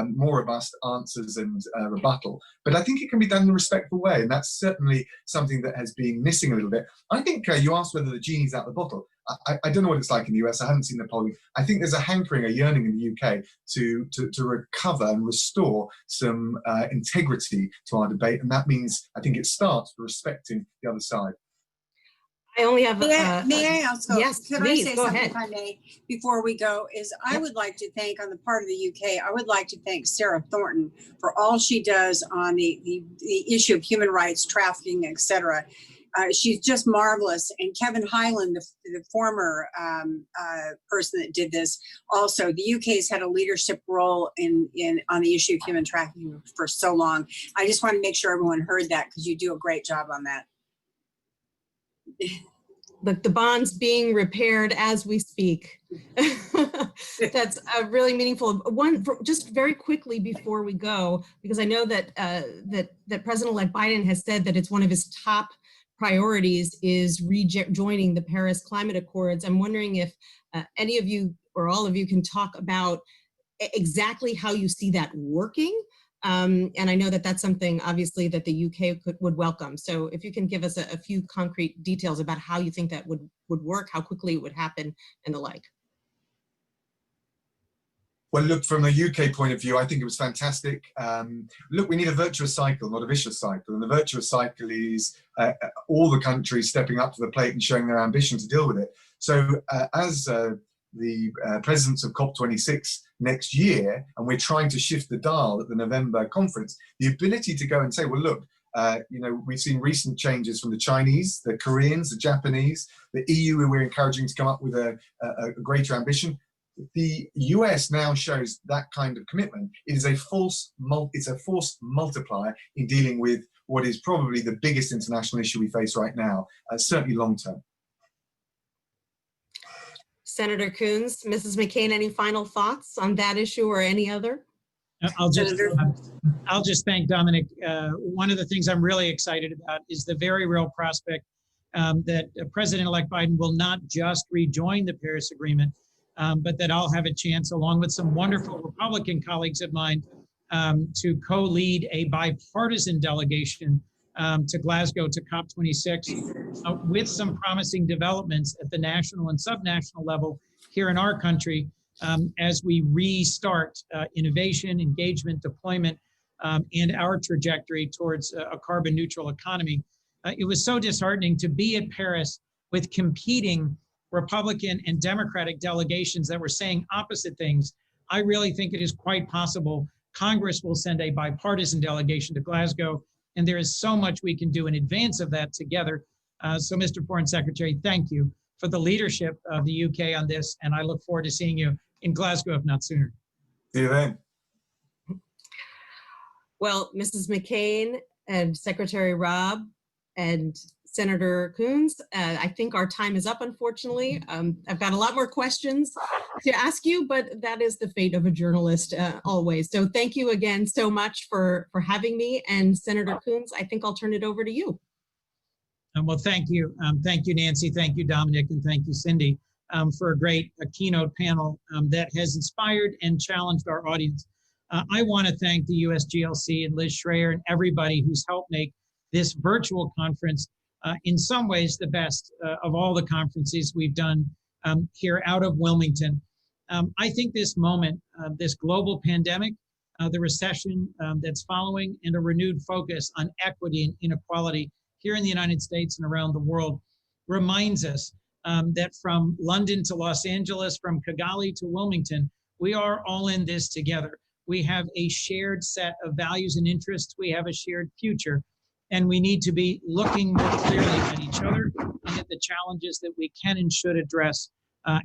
more robust answers and rebuttal. But I think it can be done in a respectful way. And that's certainly something that has been missing a little bit. I think you asked whether the genie's out of the bottle. I don't know what it's like in the US. I haven't seen the polling. I think there's a hankering, a yearning in the UK to recover and restore some integrity to our debate. And that means I think it starts with respecting the other side. I only have. May I also? Yes, could please, I say go something, ahead. if I may, before we go? I would like to thank, on the part of the UK, I would like to thank Sarah Thornton for all she does on the issue of human rights, trafficking, etc. She's just marvelous. And Kevin Hyland, the former person that did this, also, the UK's had a leadership role on the issue of human trafficking for so long. I just want to make sure everyone heard that, because you do a great job on that. The bond's being repaired as we speak. That's really meaningful. Just very quickly before we go, because I know that that President-elect Biden has said that it's one of his top priorities is rejoining the Paris Climate Accords. I'm wondering if any of you or all of you can talk about exactly how you see that working. And I know that that's something, obviously, that the UK would welcome. So if you can give us a few concrete details about how you think that would work, how quickly it would happen, and the like. Well, look, from a UK point of view, I think it was fantastic. Look, we need a virtuous cycle, not a vicious cycle. And the virtuous cycle is all the countries stepping up to the plate and showing their ambition to deal with it. So as the presidents of COP26 next year, and we're trying to shift the dial at the November conference, the ability to go and say, well, look, we've seen recent changes from the Chinese, the Koreans, the Japanese, the EU, who we're encouraging to come up with a greater ambition. The US now shows that kind of commitment. It is a force multiplier in dealing with what is probably the biggest international issue we face right now, certainly long term. Senator Coons, Mrs. McCain, any final thoughts on that issue or any other? I'll just thank Dominic. One of the things I'm really excited about is the very real prospect that President-elect Biden will not just rejoin the Paris Agreement, but that I'll have a chance, along with some wonderful Republican colleagues of mine, to co-lead a bipartisan delegation to Glasgow, to COP26, with some promising developments at the national and subnational level here in our country, as we restart innovation, engagement, deployment, and our trajectory towards a carbon neutral economy. It was so disheartening to be at Paris with competing Republican and Democratic delegations that were saying opposite things. I really think it is quite possible Congress will send a bipartisan delegation to Glasgow, and there is so much we can do in advance of that together. So, Mr. Foreign Secretary, thank you for the leadership of the UK on this, and I look forward to seeing you in Glasgow, if not sooner. See you then. Well, Mrs. McCain and Secretary Raab and Senator Coons, I think our time is up, unfortunately. I've got a lot more questions to ask you, but that is the fate of a journalist always. So thank you again so much for having me. And Senator Coons, I think I'll turn it over to you. Well, thank you. Thank you, Nancy. Thank you, Dominic. And thank you, Cindy, for a great keynote panel that has inspired and challenged our audience. I want to thank the USGLC and Liz Schrayer and everybody who's helped make this virtual conference in some ways the best of all the conferences we've done here out of Wilmington. I think this moment, this global pandemic, the recession that's following, and a renewed focus on equity and inequality here in the United States and around the world reminds us that from London to Los Angeles, from Kigali to Wilmington, we are all in this together. We have a shared set of values and interests. We have a shared future, and we need to be looking more clearly at each other and at the challenges that we can and should address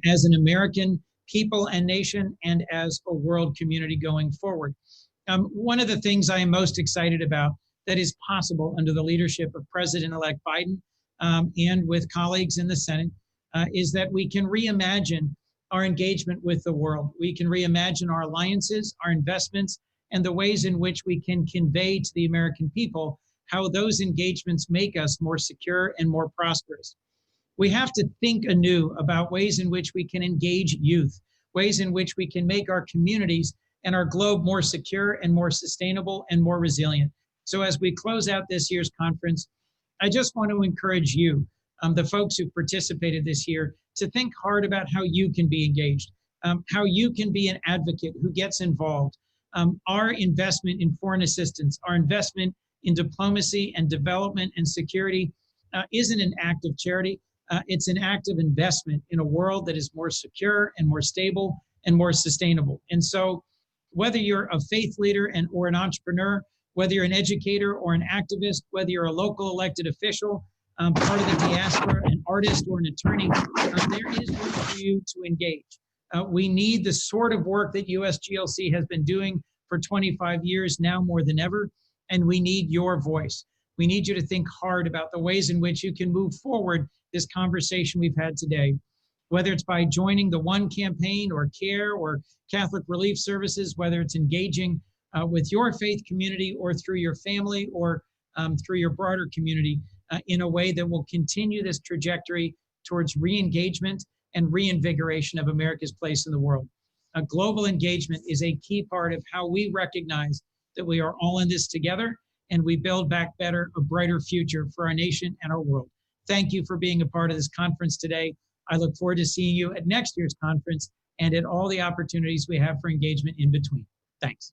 as an American people and nation, and as a world community going forward. One of the things I am most excited about that is possible under the leadership of President-elect Biden and with colleagues in the Senate is that we can reimagine our engagement with the world. We can reimagine our alliances, our investments, and the ways in which we can convey to the American people how those engagements make us more secure and more prosperous. We have to think anew about ways in which we can engage youth, ways in which we can make our communities and our globe more secure and more sustainable and more resilient. So as we close out this year's conference, I just want to encourage you, the folks who participated this year, to think hard about how you can be engaged, how you can be an advocate who gets involved. Our investment in foreign assistance, our investment in diplomacy and development and security isn't an act of charity. It's an act of investment in a world that is more secure and more stable and more sustainable. And so whether you're a faith leader or an entrepreneur, whether you're an educator or an activist, whether you're a local elected official, part of the diaspora, an artist or an attorney, there is room for you to engage. We need the sort of work that USGLC has been doing for 25 years now more than ever, and we need your voice. We need you to think hard about the ways in which you can move forward this conversation we've had today, whether it's by joining the One campaign or CARE or Catholic Relief Services, whether it's engaging with your faith community or through your family or through your broader community in a way that will continue this trajectory towards re-engagement and reinvigoration of America's place in the world. Global engagement is a key part of how we recognize that we are all in this together and we build back better, a brighter future for our nation and our world. Thank you for being a part of this conference today. I look forward to seeing you at next year's conference and at all the opportunities we have for engagement in between. Thanks.